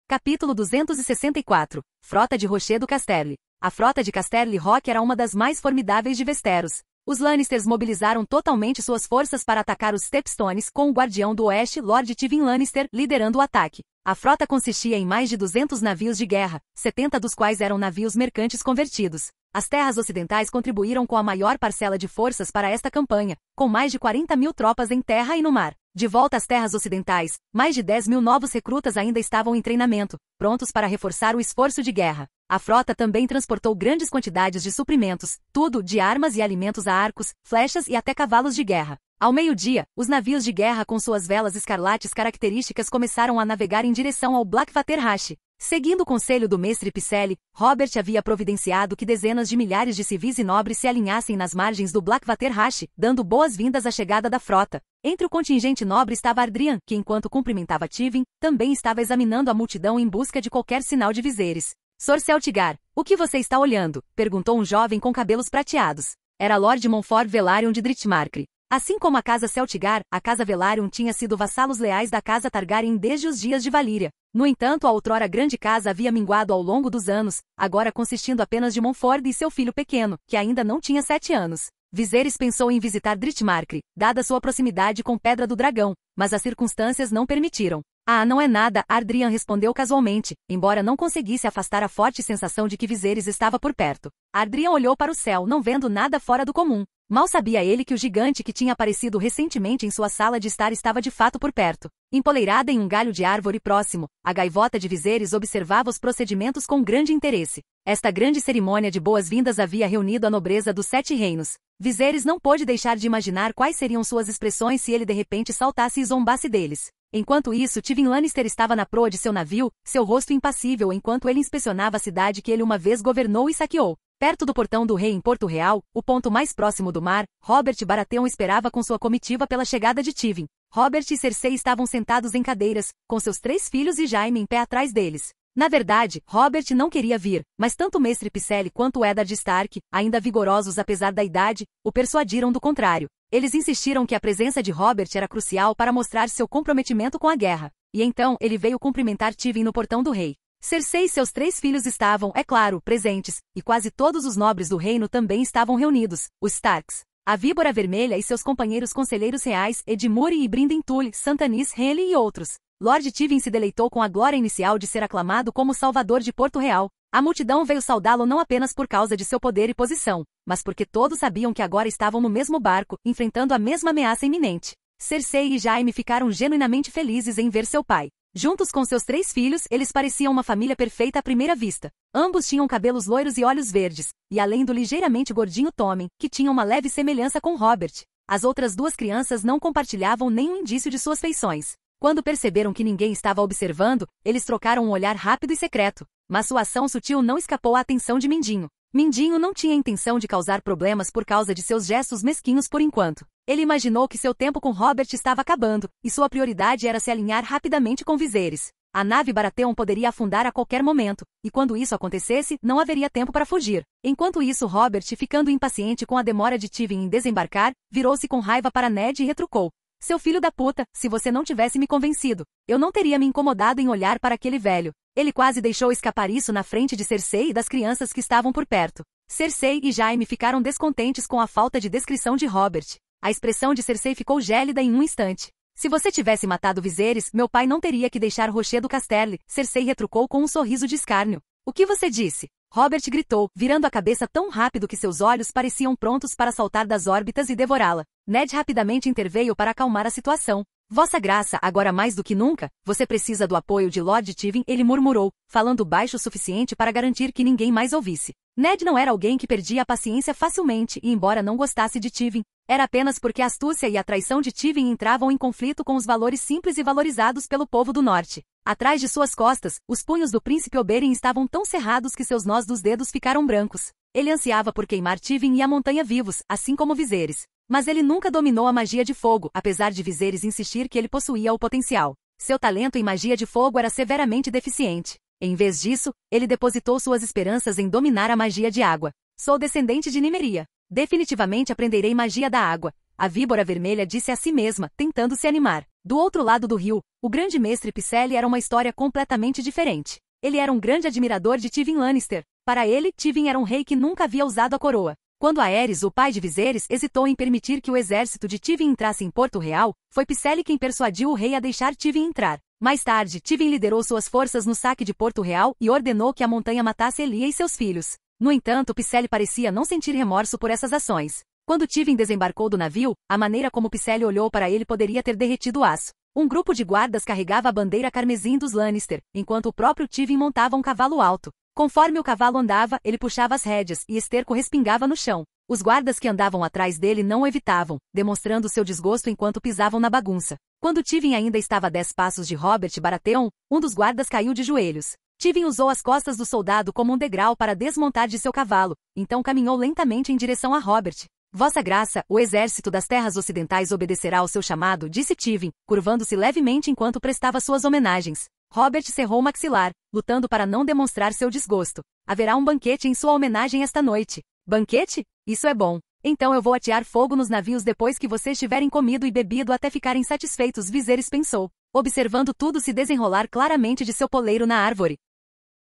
Capítulo 264. Frota de Rochedo Casterly. A frota de Casterly Rock era uma das mais formidáveis de Westeros. Os Lannisters mobilizaram totalmente suas forças para atacar os Stepstones, com o Guardião do Oeste, Lord Tywin Lannister, liderando o ataque. A frota consistia em mais de 200 navios de guerra, 70 dos quais eram navios mercantes convertidos. As terras ocidentais contribuíram com a maior parcela de forças para esta campanha, com mais de 40.000 tropas em terra e no mar. De volta às terras ocidentais, mais de 10.000 novos recrutas ainda estavam em treinamento, prontos para reforçar o esforço de guerra. A frota também transportou grandes quantidades de suprimentos, tudo, de armas e alimentos a arcos, flechas e até cavalos de guerra. Ao meio-dia, os navios de guerra com suas velas escarlates características começaram a navegar em direção ao Blackwater Rache. Seguindo o conselho do mestre Picelli, Robert havia providenciado que dezenas de milhares de civis e nobres se alinhassem nas margens do Blackwater Rache, dando boas-vindas à chegada da frota. Entre o contingente nobre estava Ardrian, que enquanto cumprimentava Tywin, também estava examinando a multidão em busca de qualquer sinal de Viserys. Sor Celtigar, o que você está olhando? Perguntou um jovem com cabelos prateados. Era Lord Montfort Velaryon de Driftmark. Assim como a casa Celtigar, a casa Velaryon tinha sido vassalos leais da casa Targaryen desde os dias de Valíria. No entanto, a outrora grande casa havia minguado ao longo dos anos, agora consistindo apenas de Montfort e seu filho pequeno, que ainda não tinha 7 anos. Viserys pensou em visitar Driftmark, dada sua proximidade com Pedra do Dragão, mas as circunstâncias não permitiram. Ah, não é nada, Ardrian respondeu casualmente, embora não conseguisse afastar a forte sensação de que Viserys estava por perto. Ardrian olhou para o céu, não vendo nada fora do comum. Mal sabia ele que o gigante que tinha aparecido recentemente em sua sala de estar estava de fato por perto. Empoleirada em um galho de árvore próximo, a gaivota de Viserys observava os procedimentos com grande interesse. Esta grande cerimônia de boas-vindas havia reunido a nobreza dos 7 reinos. Viserys não pôde deixar de imaginar quais seriam suas expressões se ele de repente saltasse e zombasse deles. Enquanto isso, Tywin Lannister estava na proa de seu navio, seu rosto impassível enquanto ele inspecionava a cidade que ele uma vez governou e saqueou. Perto do portão do rei em Porto Real, o ponto mais próximo do mar, Robert Baratheon esperava com sua comitiva pela chegada de Tywin. Robert e Cersei estavam sentados em cadeiras, com seus 3 filhos e Jaime em pé atrás deles. Na verdade, Robert não queria vir, mas tanto o mestre Pycelle quanto o Eddard Stark, ainda vigorosos apesar da idade, o persuadiram do contrário. Eles insistiram que a presença de Robert era crucial para mostrar seu comprometimento com a guerra. E então, ele veio cumprimentar Tywin no portão do rei. Cersei e seus 3 filhos estavam, é claro, presentes, e quase todos os nobres do reino também estavam reunidos, os Starks. A Víbora Vermelha e seus companheiros conselheiros reais, Edmure e Brynden Tully, Santanis Henley e outros. Lord Tywin se deleitou com a glória inicial de ser aclamado como salvador de Porto Real. A multidão veio saudá-lo não apenas por causa de seu poder e posição, mas porque todos sabiam que agora estavam no mesmo barco, enfrentando a mesma ameaça iminente. Cersei e Jaime ficaram genuinamente felizes em ver seu pai. Juntos com seus 3 filhos, eles pareciam uma família perfeita à primeira vista. Ambos tinham cabelos loiros e olhos verdes, e além do ligeiramente gordinho Tommen, que tinha uma leve semelhança com Robert, as outras 2 crianças não compartilhavam nenhum indício de suas feições. Quando perceberam que ninguém estava observando, eles trocaram um olhar rápido e secreto, mas sua ação sutil não escapou à atenção de Mindinho. Mindinho não tinha intenção de causar problemas por causa de seus gestos mesquinhos por enquanto. Ele imaginou que seu tempo com Robert estava acabando, e sua prioridade era se alinhar rapidamente com Viserys. A nave Baratheon poderia afundar a qualquer momento, e quando isso acontecesse, não haveria tempo para fugir. Enquanto isso, Robert, ficando impaciente com a demora de Tywin em desembarcar, virou-se com raiva para Ned e retrucou. Seu filho da puta, se você não tivesse me convencido, eu não teria me incomodado em olhar para aquele velho. Ele quase deixou escapar isso na frente de Cersei e das crianças que estavam por perto. Cersei e Jaime ficaram descontentes com a falta de descrição de Robert. A expressão de Cersei ficou gélida em um instante. Se você tivesse matado Viserys, meu pai não teria que deixar Rochedo Casterly, Cersei retrucou com um sorriso de escárnio. O que você disse? Robert gritou, virando a cabeça tão rápido que seus olhos pareciam prontos para saltar das órbitas e devorá-la. Ned rapidamente interveio para acalmar a situação. Vossa Graça, agora mais do que nunca, você precisa do apoio de Lord Tywin, ele murmurou, falando baixo o suficiente para garantir que ninguém mais ouvisse. Ned não era alguém que perdia a paciência facilmente e embora não gostasse de Tywin, era apenas porque a astúcia e a traição de Tywin entravam em conflito com os valores simples e valorizados pelo povo do norte. Atrás de suas costas, os punhos do príncipe Oberyn estavam tão cerrados que seus nós dos dedos ficaram brancos. Ele ansiava por queimar Tywin e a montanha vivos, assim como Viserys. Mas ele nunca dominou a magia de fogo, apesar de Viserys insistir que ele possuía o potencial. Seu talento em magia de fogo era severamente deficiente. Em vez disso, ele depositou suas esperanças em dominar a magia de água. Sou descendente de Nymeria. Definitivamente aprenderei magia da água. A Víbora Vermelha disse a si mesma, tentando se animar. Do outro lado do rio, o grande mestre Pycelle era uma história completamente diferente. Ele era um grande admirador de Tywin Lannister. Para ele, Tywin era um rei que nunca havia usado a coroa. Quando Aerys, o pai de Viserys, hesitou em permitir que o exército de Tywin entrasse em Porto Real, foi Pycelle quem persuadiu o rei a deixar Tywin entrar. Mais tarde, Tywin liderou suas forças no saque de Porto Real e ordenou que a montanha matasse Elia e seus filhos. No entanto, Pycelle parecia não sentir remorso por essas ações. Quando Tywin desembarcou do navio, a maneira como Pycelle olhou para ele poderia ter derretido o aço. Um grupo de guardas carregava a bandeira carmesim dos Lannister, enquanto o próprio Tywin montava um cavalo alto. Conforme o cavalo andava, ele puxava as rédeas e esterco respingava no chão. Os guardas que andavam atrás dele não o evitavam, demonstrando seu desgosto enquanto pisavam na bagunça. Quando Tywin ainda estava a 10 passos de Robert Baratheon, um dos guardas caiu de joelhos. Tywin usou as costas do soldado como um degrau para desmontar de seu cavalo, então caminhou lentamente em direção a Robert. Vossa Graça, o exército das terras ocidentais obedecerá ao seu chamado, disse Tywin, curvando-se levemente enquanto prestava suas homenagens. Robert cerrou o maxilar, lutando para não demonstrar seu desgosto. Haverá um banquete em sua homenagem esta noite. Banquete? Isso é bom. Então eu vou atear fogo nos navios depois que vocês tiverem comido e bebido até ficarem satisfeitos, Viserys pensou, observando tudo se desenrolar claramente de seu poleiro na árvore.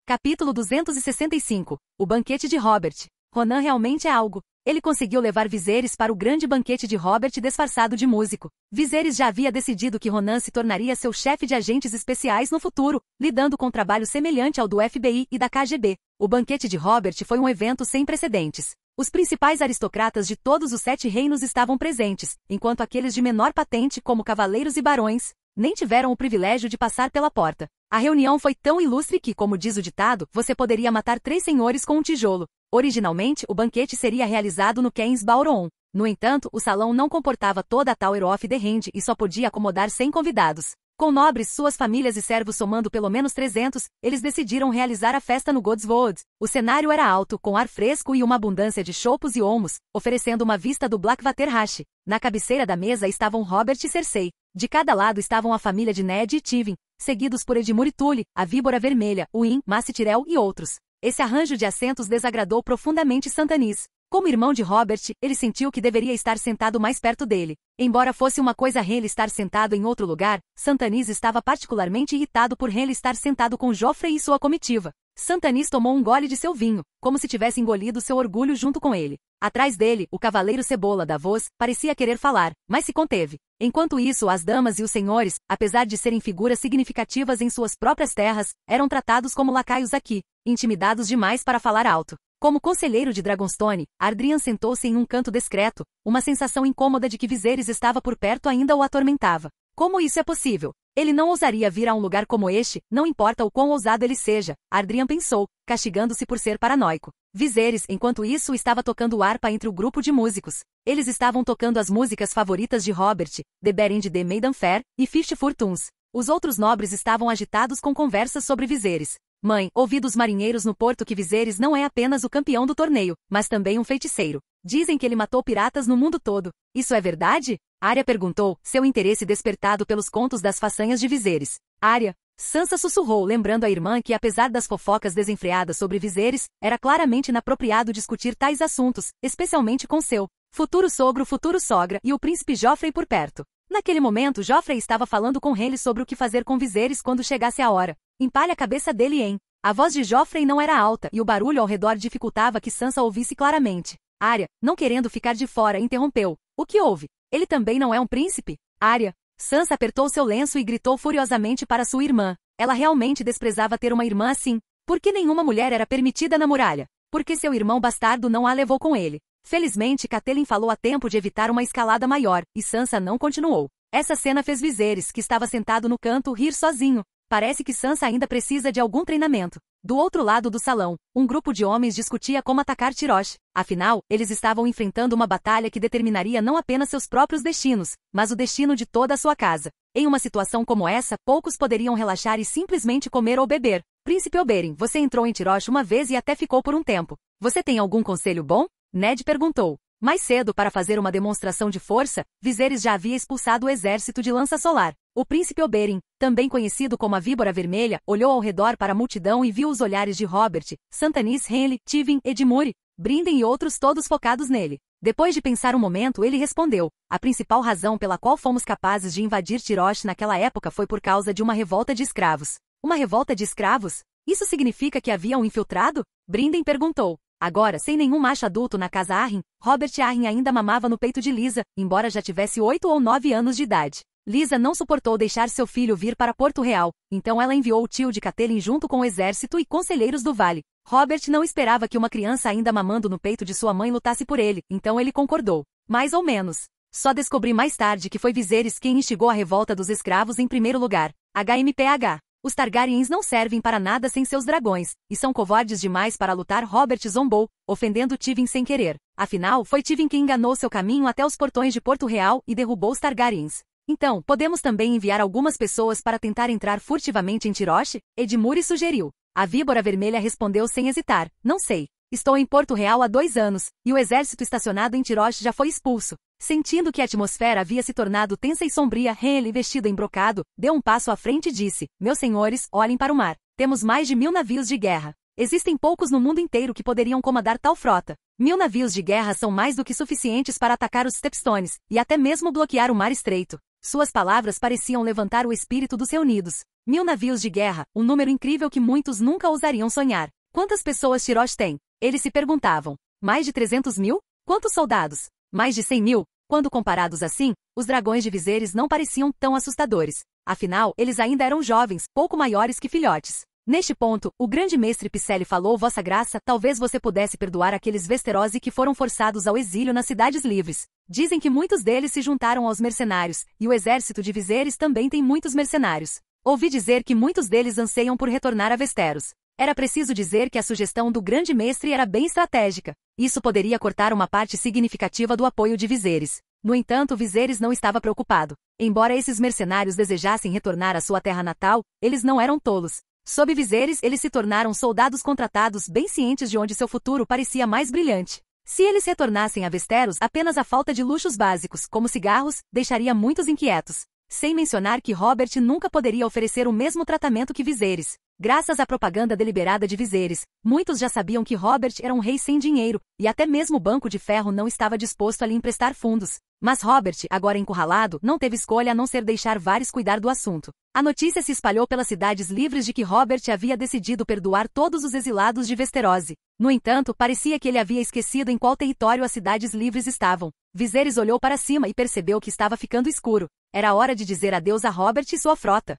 Capítulo 265. O banquete de Robert. Ronan realmente é algo. Ele conseguiu levar Viserys para o grande banquete de Robert disfarçado de músico. Viserys já havia decidido que Ronan se tornaria seu chefe de agentes especiais no futuro, lidando com trabalho semelhante ao do FBI e da KGB. O banquete de Robert foi um evento sem precedentes. Os principais aristocratas de todos os 7 reinos estavam presentes, enquanto aqueles de menor patente, como cavaleiros e barões, nem tiveram o privilégio de passar pela porta. A reunião foi tão ilustre que, como diz o ditado, você poderia matar 3 senhores com um tijolo. Originalmente, o banquete seria realizado no Kens Ballroom. No entanto, o salão não comportava toda a Tower of the Hand e só podia acomodar 100 convidados. Com nobres, suas famílias e servos somando pelo menos 300, eles decidiram realizar a festa no Godswold. O cenário era alto, com ar fresco e uma abundância de choupos e olmos, oferecendo uma vista do Blackwater Hash. Na cabeceira da mesa estavam Robert e Cersei. De cada lado estavam a família de Ned e Tywin, seguidos por Edmure e Tully, a Víbora Vermelha, Wyn, Mace Tyrell e outros. Esse arranjo de assentos desagradou profundamente Stannis. Como irmão de Robert, ele sentiu que deveria estar sentado mais perto dele. Embora fosse uma coisa Henry estar sentado em outro lugar, Stannis estava particularmente irritado por Henry estar sentado com Joffrey e sua comitiva. Stannis tomou um gole de seu vinho, como se tivesse engolido seu orgulho junto com ele. Atrás dele, o cavaleiro Cebola da Voz parecia querer falar, mas se conteve. Enquanto isso, as damas e os senhores, apesar de serem figuras significativas em suas próprias terras, eram tratados como lacaios aqui, intimidados demais para falar alto. Como conselheiro de Dragonstone, Ardrian sentou-se em um canto discreto, uma sensação incômoda de que Viserys estava por perto ainda o atormentava. Como isso é possível? Ele não ousaria vir a um lugar como este, não importa o quão ousado ele seja, Ardrian pensou, castigando-se por ser paranoico. Viserys, enquanto isso, estava tocando harpa entre o grupo de músicos. Eles estavam tocando as músicas favoritas de Robert, The Beren de The Maiden Fair, e 50 Fortunes. Os outros nobres estavam agitados com conversas sobre Viserys. Mãe, ouvi dos marinheiros no porto que Viserys não é apenas o campeão do torneio, mas também um feiticeiro. Dizem que ele matou piratas no mundo todo. Isso é verdade? Arya perguntou, seu interesse despertado pelos contos das façanhas de Viserys. Arya, Sansa sussurrou, lembrando a irmã que apesar das fofocas desenfreadas sobre Viserys, era claramente inapropriado discutir tais assuntos, especialmente com seu futuro sogro, futuro sogra e o príncipe Joffrey por perto. Naquele momento, Joffrey estava falando com Henry sobre o que fazer com Viserys quando chegasse a hora. Empalhe a cabeça dele, hein? A voz de Joffrey não era alta e o barulho ao redor dificultava que Sansa ouvisse claramente. Arya, não querendo ficar de fora, interrompeu. O que houve? Ele também não é um príncipe? Arya. Sansa apertou seu lenço e gritou furiosamente para sua irmã. Ela realmente desprezava ter uma irmã assim. Por que nenhuma mulher era permitida na muralha? Porque seu irmão bastardo não a levou com ele. Felizmente, Catelyn falou a tempo de evitar uma escalada maior, e Sansa não continuou. Essa cena fez Viserys, que estava sentado no canto, rir sozinho. Parece que Sansa ainda precisa de algum treinamento. Do outro lado do salão, um grupo de homens discutia como atacar Tyrosh. Afinal, eles estavam enfrentando uma batalha que determinaria não apenas seus próprios destinos, mas o destino de toda a sua casa. Em uma situação como essa, poucos poderiam relaxar e simplesmente comer ou beber. Príncipe Oberyn, você entrou em Tyrosh uma vez e até ficou por um tempo. Você tem algum conselho bom? Ned perguntou. Mais cedo, para fazer uma demonstração de força, Viserys já havia expulsado o exército de Lança Solar. O príncipe Oberyn, também conhecido como a Víbora Vermelha, olhou ao redor para a multidão e viu os olhares de Robert, Stannis, Henry, Tywin, Edmure, Brinden e outros todos focados nele. Depois de pensar um momento, ele respondeu. A principal razão pela qual fomos capazes de invadir Tyrosh naquela época foi por causa de uma revolta de escravos. Uma revolta de escravos? Isso significa que havia um infiltrado? Brinden perguntou. Agora, sem nenhum macho adulto na casa Arryn, Robert Arryn ainda mamava no peito de Lysa, embora já tivesse 8 ou 9 anos de idade. Lysa não suportou deixar seu filho vir para Porto Real, então ela enviou o tio de Catelyn junto com o exército e conselheiros do vale. Robert não esperava que uma criança ainda mamando no peito de sua mãe lutasse por ele, então ele concordou. Mais ou menos. Só descobri mais tarde que foi Viserys quem instigou a revolta dos escravos em primeiro lugar. HMPH. Os Targaryens não servem para nada sem seus dragões, e são covardes demais para lutar. Robert zombou, ofendendo Tywin sem querer. Afinal, foi Tywin quem enganou seu caminho até os portões de Porto Real e derrubou os Targaryens. Então, podemos também enviar algumas pessoas para tentar entrar furtivamente em Tyrosh? Edmure sugeriu. A Víbora Vermelha respondeu sem hesitar. Não sei. Estou em Porto Real há 2 anos, e o exército estacionado em Tyrosh já foi expulso. Sentindo que a atmosfera havia se tornado tensa e sombria, Henry, vestido em brocado, deu um passo à frente e disse, meus senhores, olhem para o mar. Temos mais de 1000 navios de guerra. Existem poucos no mundo inteiro que poderiam comandar tal frota. 1000 navios de guerra são mais do que suficientes para atacar os Stepstones, e até mesmo bloquear o Mar Estreito. Suas palavras pareciam levantar o espírito dos reunidos. 1000 navios de guerra, um número incrível que muitos nunca ousariam sonhar. Quantas pessoas Tyrosh tem? Eles se perguntavam. Mais de 300 mil? Quantos soldados? Mais de 100 mil? Quando comparados assim, os dragões de Viserys não pareciam tão assustadores. Afinal, eles ainda eram jovens, pouco maiores que filhotes. Neste ponto, o grande mestre Pycelle falou, Vossa Graça, talvez você pudesse perdoar aqueles Westerosi que foram forçados ao exílio nas cidades livres. Dizem que muitos deles se juntaram aos mercenários, e o exército de Viserys também tem muitos mercenários. Ouvi dizer que muitos deles anseiam por retornar a Westeros. Era preciso dizer que a sugestão do grande mestre era bem estratégica. Isso poderia cortar uma parte significativa do apoio de Viserys. No entanto, Viserys não estava preocupado. Embora esses mercenários desejassem retornar à sua terra natal, eles não eram tolos. Sob Viserys, eles se tornaram soldados contratados bem cientes de onde seu futuro parecia mais brilhante. Se eles retornassem a Westeros, apenas a falta de luxos básicos, como cigarros, deixaria muitos inquietos. Sem mencionar que Robert nunca poderia oferecer o mesmo tratamento que Viserys. Graças à propaganda deliberada de Viserys, muitos já sabiam que Robert era um rei sem dinheiro, e até mesmo o Banco de Ferro não estava disposto a lhe emprestar fundos. Mas Robert, agora encurralado, não teve escolha a não ser deixar Varys cuidar do assunto. A notícia se espalhou pelas cidades livres de que Robert havia decidido perdoar todos os exilados de Westeros. No entanto, parecia que ele havia esquecido em qual território as cidades livres estavam. Viserys olhou para cima e percebeu que estava ficando escuro. Era hora de dizer adeus a Robert e sua frota.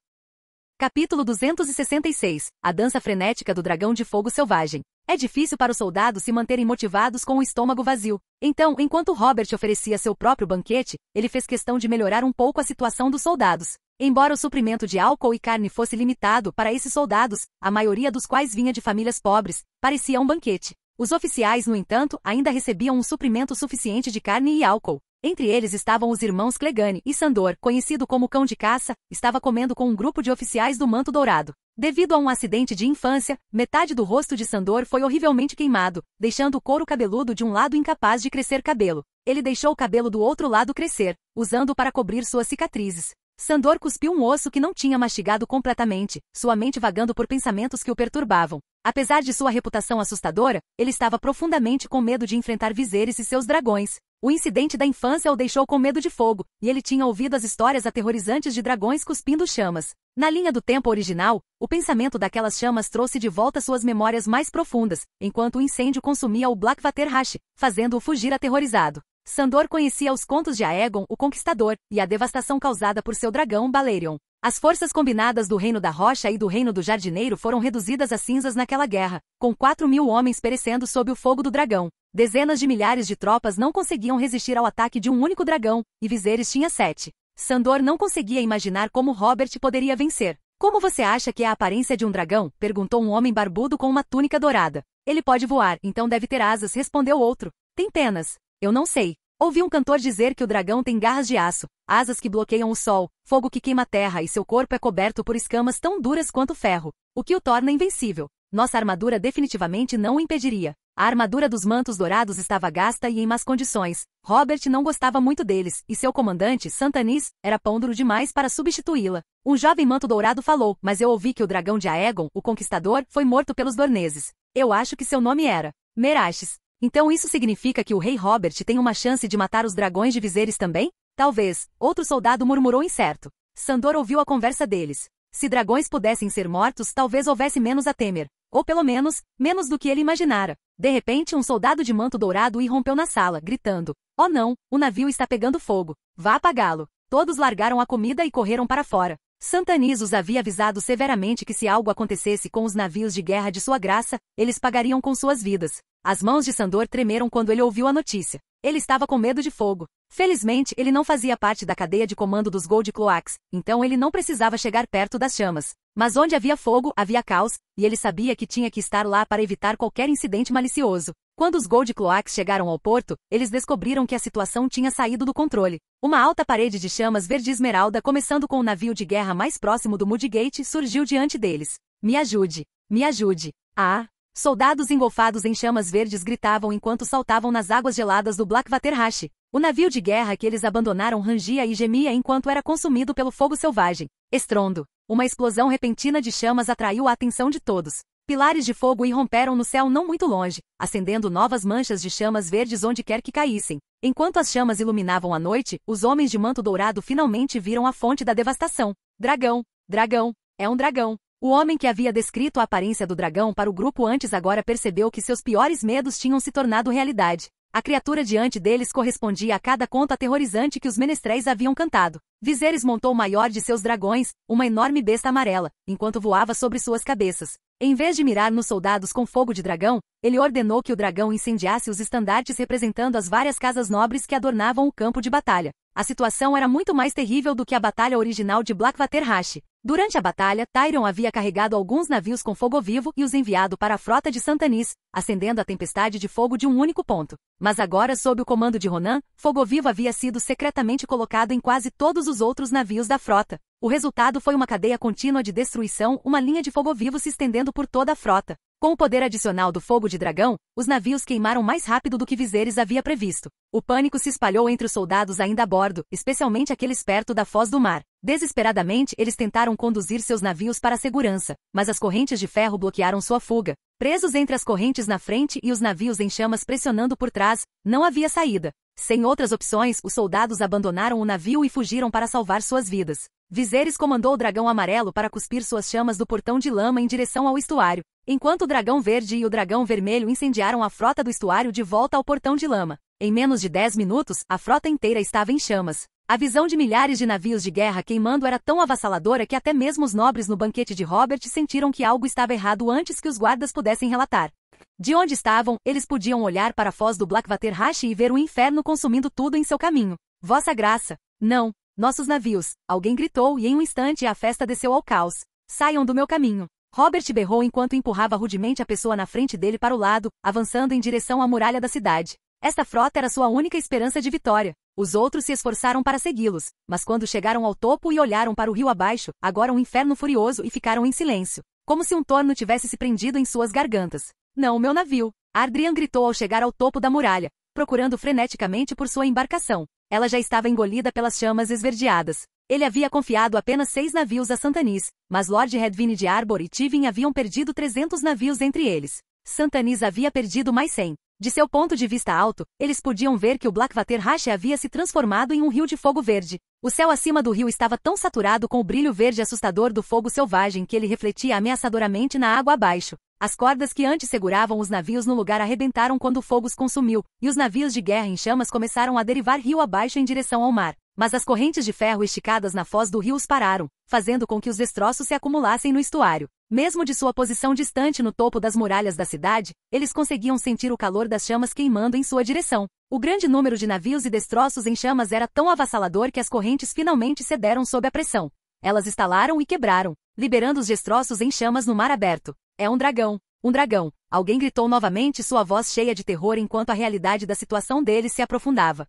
Capítulo 266. A dança frenética do dragão de fogo selvagem. É difícil para os soldados se manterem motivados com o estômago vazio. Então, enquanto Robert oferecia seu próprio banquete, ele fez questão de melhorar um pouco a situação dos soldados. Embora o suprimento de álcool e carne fosse limitado para esses soldados, a maioria dos quais vinha de famílias pobres, parecia um banquete. Os oficiais, no entanto, ainda recebiam um suprimento suficiente de carne e álcool. Entre eles estavam os irmãos Clegane, e Sandor, conhecido como Cão de Caça, estava comendo com um grupo de oficiais do Manto Dourado. Devido a um acidente de infância, metade do rosto de Sandor foi horrivelmente queimado, deixando o couro cabeludo de um lado incapaz de crescer cabelo. Ele deixou o cabelo do outro lado crescer, usando-o para cobrir suas cicatrizes. Sandor cuspiu um osso que não tinha mastigado completamente, sua mente vagando por pensamentos que o perturbavam. Apesar de sua reputação assustadora, ele estava profundamente com medo de enfrentar Viserys e seus dragões. O incidente da infância o deixou com medo de fogo, e ele tinha ouvido as histórias aterrorizantes de dragões cuspindo chamas. Na linha do tempo original, o pensamento daquelas chamas trouxe de volta suas memórias mais profundas, enquanto o incêndio consumia o Blackwater Hash, fazendo-o fugir aterrorizado. Sandor conhecia os contos de Aegon, o Conquistador, e a devastação causada por seu dragão Balerion. As forças combinadas do Reino da Rocha e do Reino do Jardineiro foram reduzidas a cinzas naquela guerra, com 4.000 homens perecendo sob o fogo do dragão. Dezenas de milhares de tropas não conseguiam resistir ao ataque de um único dragão, e Viserys tinha 7. Sandor não conseguia imaginar como Robert poderia vencer. Como você acha que é a aparência de um dragão? Perguntou um homem barbudo com uma túnica dourada. Ele pode voar, então deve ter asas, respondeu outro. Tem penas. Eu não sei. Ouvi um cantor dizer que o dragão tem garras de aço, asas que bloqueiam o sol, fogo que queima a terra e seu corpo é coberto por escamas tão duras quanto ferro, o que o torna invencível. Nossa armadura definitivamente não o impediria. A armadura dos mantos dourados estava gasta e em más condições. Robert não gostava muito deles, e seu comandante, Santanis, era pão duro demais para substituí-la. Um jovem manto dourado falou, mas eu ouvi que o dragão de Aegon, o Conquistador, foi morto pelos Dorneses. Eu acho que seu nome era Meraxes. Então isso significa que o rei Robert tem uma chance de matar os dragões de Viserys também? Talvez. Outro soldado murmurou incerto. Sandor ouviu a conversa deles. Se dragões pudessem ser mortos, talvez houvesse menos a temer. Ou pelo menos, menos do que ele imaginara. De repente um soldado de manto dourado irrompeu na sala, gritando. Oh não, o navio está pegando fogo. Vá apagá-lo. Todos largaram a comida e correram para fora. Santanis os havia avisado severamente que se algo acontecesse com os navios de guerra de sua graça, eles pagariam com suas vidas. As mãos de Sandor tremeram quando ele ouviu a notícia. Ele estava com medo de fogo. Felizmente, ele não fazia parte da cadeia de comando dos Gold Cloaks, então ele não precisava chegar perto das chamas. Mas onde havia fogo, havia caos, e ele sabia que tinha que estar lá para evitar qualquer incidente malicioso. Quando os Gold Cloaks chegaram ao porto, eles descobriram que a situação tinha saído do controle. Uma alta parede de chamas verde esmeralda, começando com o navio de guerra mais próximo do Mudgate, surgiu diante deles. Me ajude! Me ajude! Ah! Soldados engolfados em chamas verdes gritavam enquanto saltavam nas águas geladas do Blackwater Hash. O navio de guerra que eles abandonaram rangia e gemia enquanto era consumido pelo fogo selvagem. Estrondo. Uma explosão repentina de chamas atraiu a atenção de todos. Pilares de fogo irromperam no céu não muito longe, acendendo novas manchas de chamas verdes onde quer que caíssem. Enquanto as chamas iluminavam a noite, os homens de manto dourado finalmente viram a fonte da devastação. Dragão! Dragão! É um dragão! O homem que havia descrito a aparência do dragão para o grupo antes agora percebeu que seus piores medos tinham se tornado realidade. A criatura diante deles correspondia a cada conto aterrorizante que os menestréis haviam cantado. Viserys montou o maior de seus dragões, uma enorme besta amarela, enquanto voava sobre suas cabeças. Em vez de mirar nos soldados com fogo de dragão, ele ordenou que o dragão incendiasse os estandartes representando as várias casas nobres que adornavam o campo de batalha. A situação era muito mais terrível do que a batalha original de Blackwater Hash. Durante a batalha, Tyrion havia carregado alguns navios com fogo vivo e os enviado para a frota de Santanis, acendendo a tempestade de fogo de um único ponto. Mas agora, sob o comando de Ronan, fogo vivo havia sido secretamente colocado em quase todos os outros navios da frota. O resultado foi uma cadeia contínua de destruição, uma linha de fogo vivo se estendendo por toda a frota. Com o poder adicional do fogo de dragão, os navios queimaram mais rápido do que Viserys havia previsto. O pânico se espalhou entre os soldados ainda a bordo, especialmente aqueles perto da foz do mar. Desesperadamente, eles tentaram conduzir seus navios para a segurança, mas as correntes de ferro bloquearam sua fuga. Presos entre as correntes na frente e os navios em chamas pressionando por trás, não havia saída. Sem outras opções, os soldados abandonaram o navio e fugiram para salvar suas vidas. Viserys comandou o dragão amarelo para cuspir suas chamas do portão de lama em direção ao estuário, enquanto o dragão verde e o dragão vermelho incendiaram a frota do estuário de volta ao portão de lama. Em menos de 10 minutos, a frota inteira estava em chamas. A visão de milhares de navios de guerra queimando era tão avassaladora que até mesmo os nobres no banquete de Robert sentiram que algo estava errado antes que os guardas pudessem relatar. De onde estavam, eles podiam olhar para a foz do Blackwater Hashi e ver o inferno consumindo tudo em seu caminho. Vossa Graça! Não! Nossos navios! Alguém gritou e em um instante a festa desceu ao caos. Saiam do meu caminho! Robert berrou enquanto empurrava rudemente a pessoa na frente dele para o lado, avançando em direção à muralha da cidade. Esta frota era sua única esperança de vitória. Os outros se esforçaram para segui-los, mas quando chegaram ao topo e olharam para o rio abaixo, agora um inferno furioso e ficaram em silêncio, como se um torno tivesse se prendido em suas gargantas. Não, meu navio! Ardrian gritou ao chegar ao topo da muralha, procurando freneticamente por sua embarcação. Ela já estava engolida pelas chamas esverdeadas. Ele havia confiado apenas 6 navios a Santanis, mas Lord Redvine de Arbor e Tivin haviam perdido 300 navios entre eles. Santanis havia perdido mais 100. De seu ponto de vista alto, eles podiam ver que o Blackwater Hashi havia se transformado em um rio de fogo verde. O céu acima do rio estava tão saturado com o brilho verde assustador do fogo selvagem que ele refletia ameaçadoramente na água abaixo. As cordas que antes seguravam os navios no lugar arrebentaram quando o fogo os consumiu, e os navios de guerra em chamas começaram a derivar rio abaixo em direção ao mar. Mas as correntes de ferro esticadas na foz do rio os pararam, fazendo com que os destroços se acumulassem no estuário. Mesmo de sua posição distante no topo das muralhas da cidade, eles conseguiam sentir o calor das chamas queimando em sua direção. O grande número de navios e destroços em chamas era tão avassalador que as correntes finalmente cederam sob a pressão. Elas estalaram e quebraram, liberando os destroços em chamas no mar aberto. É um dragão! Um dragão! Alguém gritou novamente, sua voz cheia de terror enquanto a realidade da situação deles se aprofundava.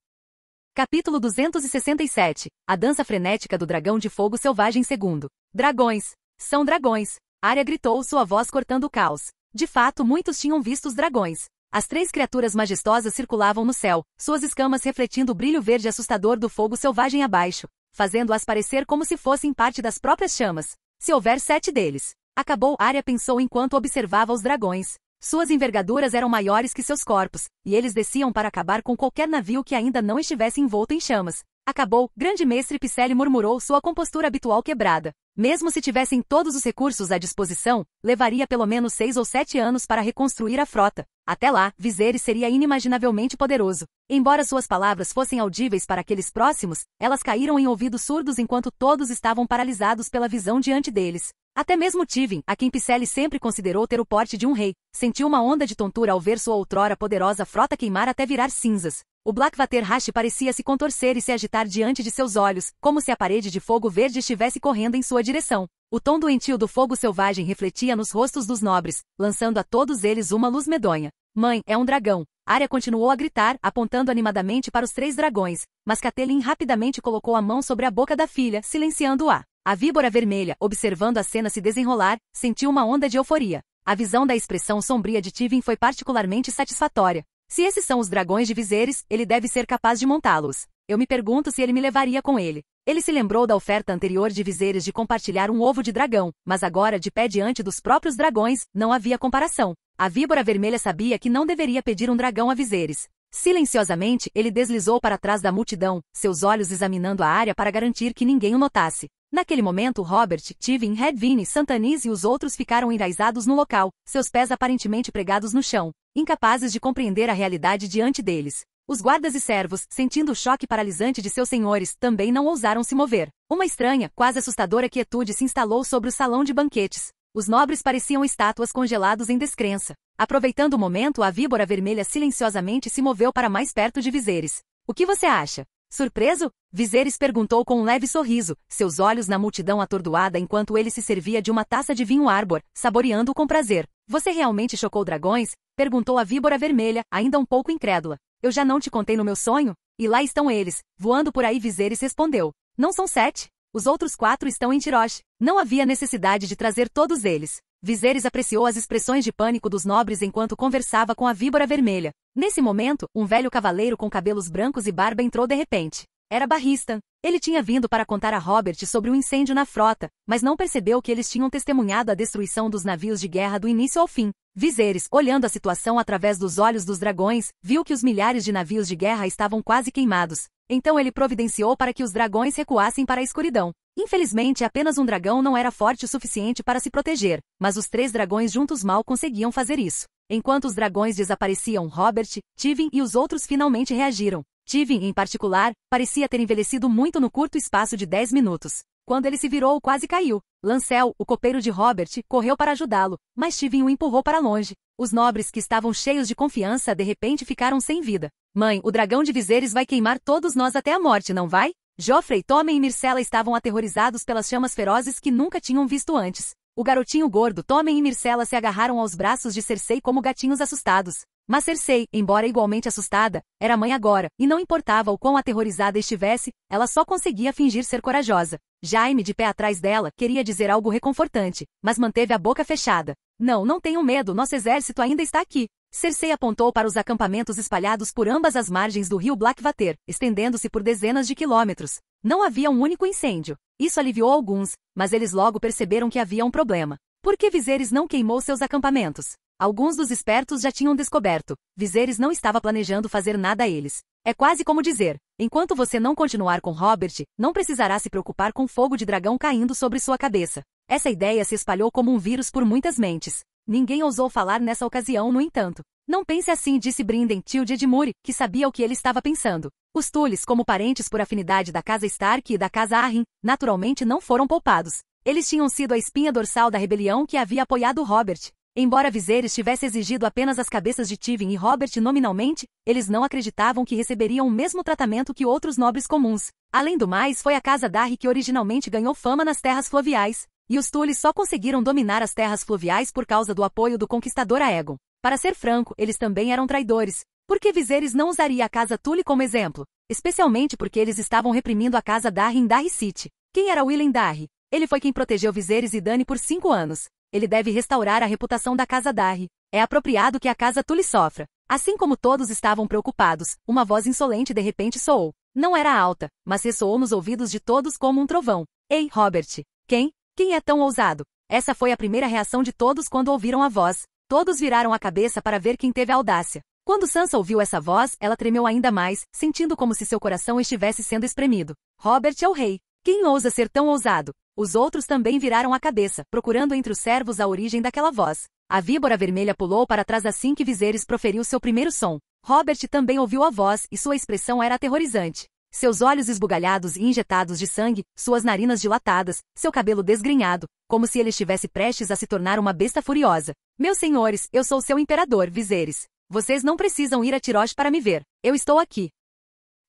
Capítulo 267. A dança frenética do dragão de fogo selvagem segundo. Dragões! São dragões! Arya gritou, sua voz cortando o caos. De fato, muitos tinham visto os dragões. As 3 criaturas majestosas circulavam no céu, suas escamas refletindo o brilho verde assustador do fogo selvagem abaixo, fazendo-as parecer como se fossem parte das próprias chamas. Se houver 7 deles. Acabou, Arya pensou enquanto observava os dragões. Suas envergaduras eram maiores que seus corpos, e eles desciam para acabar com qualquer navio que ainda não estivesse envolto em chamas. Acabou, grande mestre Pycelle murmurou, sua compostura habitual quebrada. Mesmo se tivessem todos os recursos à disposição, levaria pelo menos 6 ou 7 anos para reconstruir a frota. Até lá, Viserys seria inimaginavelmente poderoso. Embora suas palavras fossem audíveis para aqueles próximos, elas caíram em ouvidos surdos enquanto todos estavam paralisados pela visão diante deles. Até mesmo Tivin, a quem Pycelle sempre considerou ter o porte de um rei, sentiu uma onda de tontura ao ver sua outrora poderosa frota queimar até virar cinzas. O Blackwater Hashi parecia se contorcer e se agitar diante de seus olhos, como se a parede de fogo verde estivesse correndo em sua direção. O tom doentio do fogo selvagem refletia nos rostos dos nobres, lançando a todos eles uma luz medonha. Mãe, é um dragão. Arya continuou a gritar, apontando animadamente para os 3 dragões, mas Catelyn rapidamente colocou a mão sobre a boca da filha, silenciando-a. A víbora vermelha, observando a cena se desenrolar, sentiu uma onda de euforia. A visão da expressão sombria de Tivin foi particularmente satisfatória. Se esses são os dragões de Viserys, ele deve ser capaz de montá-los. Eu me pergunto se ele me levaria com ele. Ele se lembrou da oferta anterior de Viserys de compartilhar um ovo de dragão, mas agora, de pé diante dos próprios dragões, não havia comparação. A víbora vermelha sabia que não deveria pedir um dragão a Viserys. Silenciosamente, ele deslizou para trás da multidão, seus olhos examinando a área para garantir que ninguém o notasse. Naquele momento, Robert, Tivin, Redvine, Santanis e os outros ficaram enraizados no local, seus pés aparentemente pregados no chão, incapazes de compreender a realidade diante deles. Os guardas e servos, sentindo o choque paralisante de seus senhores, também não ousaram se mover. Uma estranha, quase assustadora quietude se instalou sobre o salão de banquetes. Os nobres pareciam estátuas congelados em descrença. Aproveitando o momento, a víbora vermelha silenciosamente se moveu para mais perto de Viserys. O que você acha? Surpreso? Viserys perguntou com um leve sorriso, seus olhos na multidão atordoada enquanto ele se servia de uma taça de vinho Arbor, saboreando-o com prazer. Você realmente chocou dragões? Perguntou a víbora vermelha, ainda um pouco incrédula. Eu já não te contei no meu sonho? E lá estão eles, voando por aí. Viserys respondeu. Não são 7? Os outros 4 estão em Tirosh. Não havia necessidade de trazer todos eles. Viserys apreciou as expressões de pânico dos nobres enquanto conversava com a víbora vermelha. Nesse momento, um velho cavaleiro com cabelos brancos e barba entrou de repente. Era Barristan. Ele tinha vindo para contar a Robert sobre um incêndio na frota, mas não percebeu que eles tinham testemunhado a destruição dos navios de guerra do início ao fim. Viserys, olhando a situação através dos olhos dos dragões, viu que os milhares de navios de guerra estavam quase queimados. Então ele providenciou para que os dragões recuassem para a escuridão. Infelizmente, apenas um dragão não era forte o suficiente para se proteger, mas os 3 dragões juntos mal conseguiam fazer isso. Enquanto os dragões desapareciam, Robert, Tywin e os outros finalmente reagiram. Tywin, em particular, parecia ter envelhecido muito no curto espaço de 10 minutos. Quando ele se virou, quase caiu. Lancel, o copeiro de Robert, correu para ajudá-lo, mas Tywin o empurrou para longe. Os nobres que estavam cheios de confiança de repente ficaram sem vida. Mãe, o dragão de Viserys vai queimar todos nós até a morte, não vai? Joffrey, Tommen e Myrcella estavam aterrorizados pelas chamas ferozes que nunca tinham visto antes. O garotinho gordo, Tommen e Myrcella se agarraram aos braços de Cersei como gatinhos assustados. Mas Cersei, embora igualmente assustada, era mãe agora, e não importava o quão aterrorizada estivesse, ela só conseguia fingir ser corajosa. Jaime, de pé atrás dela, queria dizer algo reconfortante, mas manteve a boca fechada. Não, não tenham medo, nosso exército ainda está aqui. Cersei apontou para os acampamentos espalhados por ambas as margens do rio Blackwater, estendendo-se por dezenas de quilômetros. Não havia um único incêndio. Isso aliviou alguns, mas eles logo perceberam que havia um problema. Por que Viserys não queimou seus acampamentos? Alguns dos espertos já tinham descoberto. Viserys não estava planejando fazer nada a eles. É quase como dizer, enquanto você não continuar com Robert, não precisará se preocupar com fogo de dragão caindo sobre sua cabeça. Essa ideia se espalhou como um vírus por muitas mentes. Ninguém ousou falar nessa ocasião, no entanto. Não pense assim, disse Brinden, tio de Edmure, que sabia o que ele estava pensando. Os Tulis, como parentes por afinidade da casa Stark e da casa Arryn, naturalmente não foram poupados. Eles tinham sido a espinha dorsal da rebelião que havia apoiado Robert. Embora Viserys tivesse exigido apenas as cabeças de Tywin e Robert nominalmente, eles não acreditavam que receberiam o mesmo tratamento que outros nobres comuns. Além do mais, foi a casa Darry que originalmente ganhou fama nas terras fluviais, e os Tulis só conseguiram dominar as terras fluviais por causa do apoio do conquistador Aegon. Para ser franco, eles também eram traidores. Por que Viserys não usaria a casa Tully como exemplo? Especialmente porque eles estavam reprimindo a casa Darry em Darry City. Quem era Willem Darry? Ele foi quem protegeu Viserys e Dany por 5 anos. Ele deve restaurar a reputação da casa Darry. É apropriado que a casa Tully sofra. Assim como todos estavam preocupados, uma voz insolente de repente soou. Não era alta, mas ressoou nos ouvidos de todos como um trovão. Ei, Robert! Quem? Quem é tão ousado? Essa foi a primeira reação de todos quando ouviram a voz. Todos viraram a cabeça para ver quem teve a audácia. Quando Sansa ouviu essa voz, ela tremeu ainda mais, sentindo como se seu coração estivesse sendo espremido. Robert é o rei. Quem ousa ser tão ousado? Os outros também viraram a cabeça, procurando entre os servos a origem daquela voz. A víbora vermelha pulou para trás assim que Viserys proferiu seu primeiro som. Robert também ouviu a voz e sua expressão era aterrorizante. Seus olhos esbugalhados e injetados de sangue, suas narinas dilatadas, seu cabelo desgrenhado, como se ele estivesse prestes a se tornar uma besta furiosa. Meus senhores, eu sou seu imperador, Viserys. Vocês não precisam ir a Tirosh para me ver. Eu estou aqui.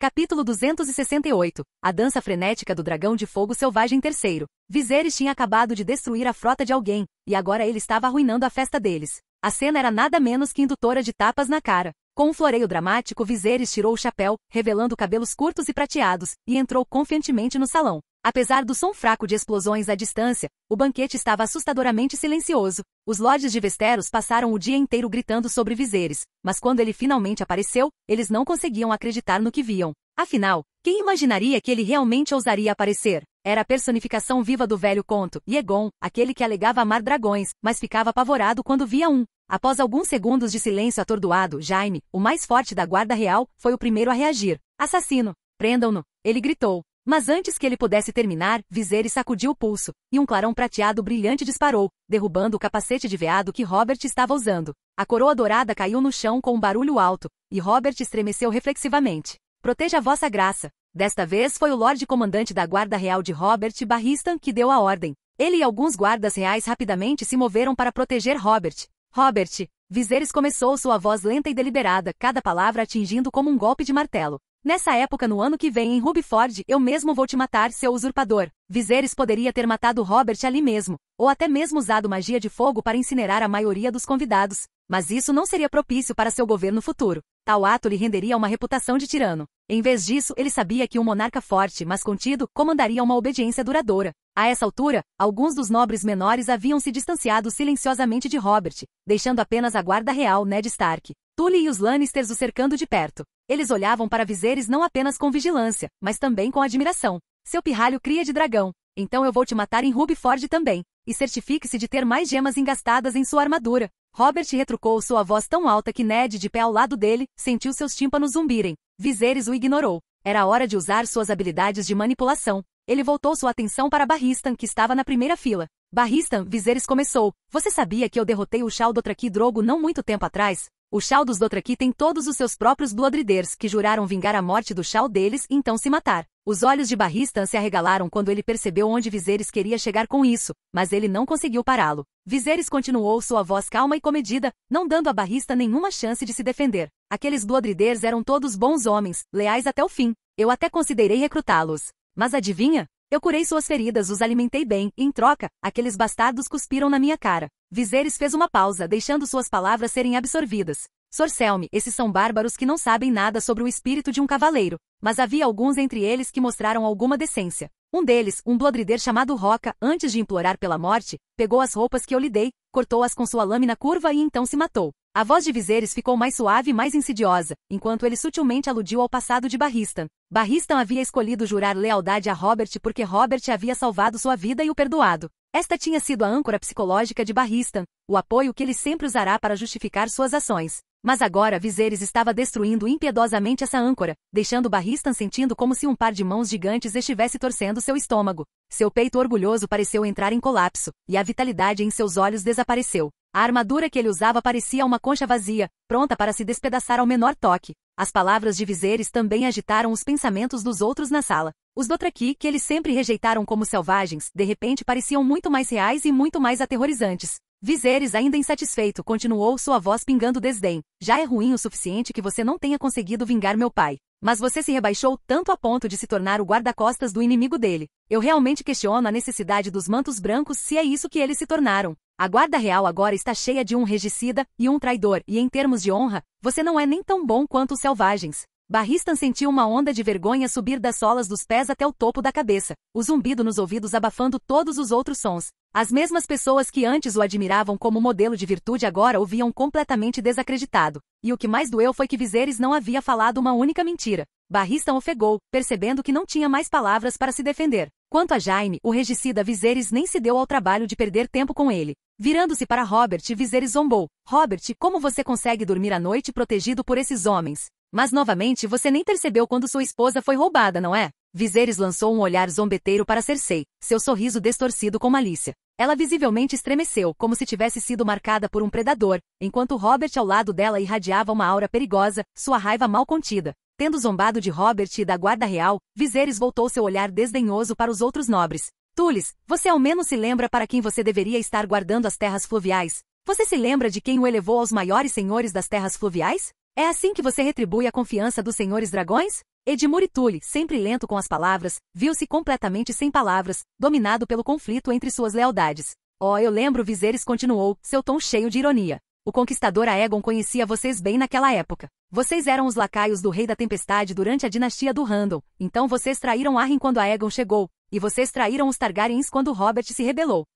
Capítulo 268. A dança frenética do dragão de fogo selvagem III. Viserys tinha acabado de destruir a frota de alguém, e agora ele estava arruinando a festa deles. A cena era nada menos que indutora de tapas na cara. Com um floreio dramático, Viserys tirou o chapéu, revelando cabelos curtos e prateados, e entrou confiantemente no salão. Apesar do som fraco de explosões à distância, o banquete estava assustadoramente silencioso. Os lordes de Westeros passaram o dia inteiro gritando sobre Viserys, mas quando ele finalmente apareceu, eles não conseguiam acreditar no que viam. Afinal, quem imaginaria que ele realmente ousaria aparecer? Era a personificação viva do velho conto, Aegon, aquele que alegava amar dragões, mas ficava apavorado quando via um. Após alguns segundos de silêncio atordoado, Jaime, o mais forte da guarda real, foi o primeiro a reagir. Assassino! Prendam-no! Ele gritou. Mas antes que ele pudesse terminar, Viserys sacudiu o pulso, e um clarão prateado brilhante disparou, derrubando o capacete de veado que Robert estava usando. A coroa dourada caiu no chão com um barulho alto, e Robert estremeceu reflexivamente. Proteja a vossa graça. Desta vez foi o Lorde Comandante da Guarda Real de Robert Barristan que deu a ordem. Ele e alguns guardas reais rapidamente se moveram para proteger Robert. Robert! Viserys começou sua voz lenta e deliberada, cada palavra atingindo como um golpe de martelo. Nessa época no ano que vem em Rubiford, eu mesmo vou te matar, seu usurpador. Viserys poderia ter matado Robert ali mesmo, ou até mesmo usado magia de fogo para incinerar a maioria dos convidados, mas isso não seria propício para seu governo futuro. Tal ato lhe renderia uma reputação de tirano. Em vez disso, ele sabia que um monarca forte, mas contido, comandaria uma obediência duradoura. A essa altura, alguns dos nobres menores haviam se distanciado silenciosamente de Robert, deixando apenas a guarda real Ned Stark, Tully e os Lannisters o cercando de perto. Eles olhavam para Viserys não apenas com vigilância, mas também com admiração. Seu pirralho cria de dragão. Então eu vou te matar em Rubiford também. E certifique-se de ter mais gemas engastadas em sua armadura. Robert retrucou sua voz tão alta que Ned, de pé ao lado dele, sentiu seus tímpanos zumbirem. Viserys o ignorou. Era hora de usar suas habilidades de manipulação. Ele voltou sua atenção para Barristan, que estava na primeira fila. Barristan, Viserys começou. Você sabia que eu derrotei o Shao Dothraki Drogo não muito tempo atrás? O Shao dos Dothraki tem todos os seus próprios Bloodriders, que juraram vingar a morte do Shao deles e então se matar. Os olhos de Barristan se arregalaram quando ele percebeu onde Viserys queria chegar com isso, mas ele não conseguiu pará-lo. Viserys continuou sua voz calma e comedida, não dando a Barristan nenhuma chance de se defender. Aqueles Bloodriders eram todos bons homens, leais até o fim. Eu até considerei recrutá-los. Mas adivinha? Eu curei suas feridas, os alimentei bem, e em troca, aqueles bastardos cuspiram na minha cara. Viserys fez uma pausa, deixando suas palavras serem absorvidas. Sorcelme, esses são bárbaros que não sabem nada sobre o espírito de um cavaleiro, mas havia alguns entre eles que mostraram alguma decência. Um deles, um Bloodrider chamado Roca, antes de implorar pela morte, pegou as roupas que eu lhe dei, cortou-as com sua lâmina curva e então se matou. A voz de Viserys ficou mais suave e mais insidiosa, enquanto ele sutilmente aludiu ao passado de Barristan. Barristan havia escolhido jurar lealdade a Robert porque Robert havia salvado sua vida e o perdoado. Esta tinha sido a âncora psicológica de Barristan, o apoio que ele sempre usará para justificar suas ações. Mas agora Viserys estava destruindo impiedosamente essa âncora, deixando Barristan sentindo como se um par de mãos gigantes estivesse torcendo seu estômago. Seu peito orgulhoso pareceu entrar em colapso, e a vitalidade em seus olhos desapareceu. A armadura que ele usava parecia uma concha vazia, pronta para se despedaçar ao menor toque. As palavras de Viserys também agitaram os pensamentos dos outros na sala. Os Dothraki, que eles sempre rejeitaram como selvagens, de repente pareciam muito mais reais e muito mais aterrorizantes. Viserys, ainda insatisfeito, continuou, sua voz pingando desdém. Já é ruim o suficiente que você não tenha conseguido vingar meu pai. Mas você se rebaixou tanto a ponto de se tornar o guarda-costas do inimigo dele. Eu realmente questiono a necessidade dos mantos brancos se é isso que eles se tornaram. A guarda real agora está cheia de um regicida e um traidor, e em termos de honra, você não é nem tão bom quanto os selvagens. Barristan sentiu uma onda de vergonha subir das solas dos pés até o topo da cabeça, o zumbido nos ouvidos abafando todos os outros sons. As mesmas pessoas que antes o admiravam como modelo de virtude agora o viam completamente desacreditado. E o que mais doeu foi que Viserys não havia falado uma única mentira. Barristan ofegou, percebendo que não tinha mais palavras para se defender. Quanto a Jaime, o regicida, Viserys nem se deu ao trabalho de perder tempo com ele. Virando-se para Robert, Viserys zombou. Robert, como você consegue dormir à noite protegido por esses homens? Mas novamente você nem percebeu quando sua esposa foi roubada, não é? Viserys lançou um olhar zombeteiro para Cersei, seu sorriso distorcido com malícia. Ela visivelmente estremeceu, como se tivesse sido marcada por um predador, enquanto Robert ao lado dela irradiava uma aura perigosa, sua raiva mal contida. Tendo zombado de Robert e da guarda real, Viserys voltou seu olhar desdenhoso para os outros nobres. Tulis, você ao menos se lembra para quem você deveria estar guardando as terras fluviais? Você se lembra de quem o elevou aos maiores senhores das terras fluviais? É assim que você retribui a confiança dos senhores dragões? Edmure Tully, sempre lento com as palavras, viu-se completamente sem palavras, dominado pelo conflito entre suas lealdades. Oh, eu lembro, Viserys continuou, seu tom cheio de ironia. O conquistador Aegon conhecia vocês bem naquela época. Vocês eram os lacaios do Rei da Tempestade durante a dinastia do Randall, então vocês traíram Arryn quando Aegon chegou, e vocês traíram os Targaryens quando Robert se rebelou.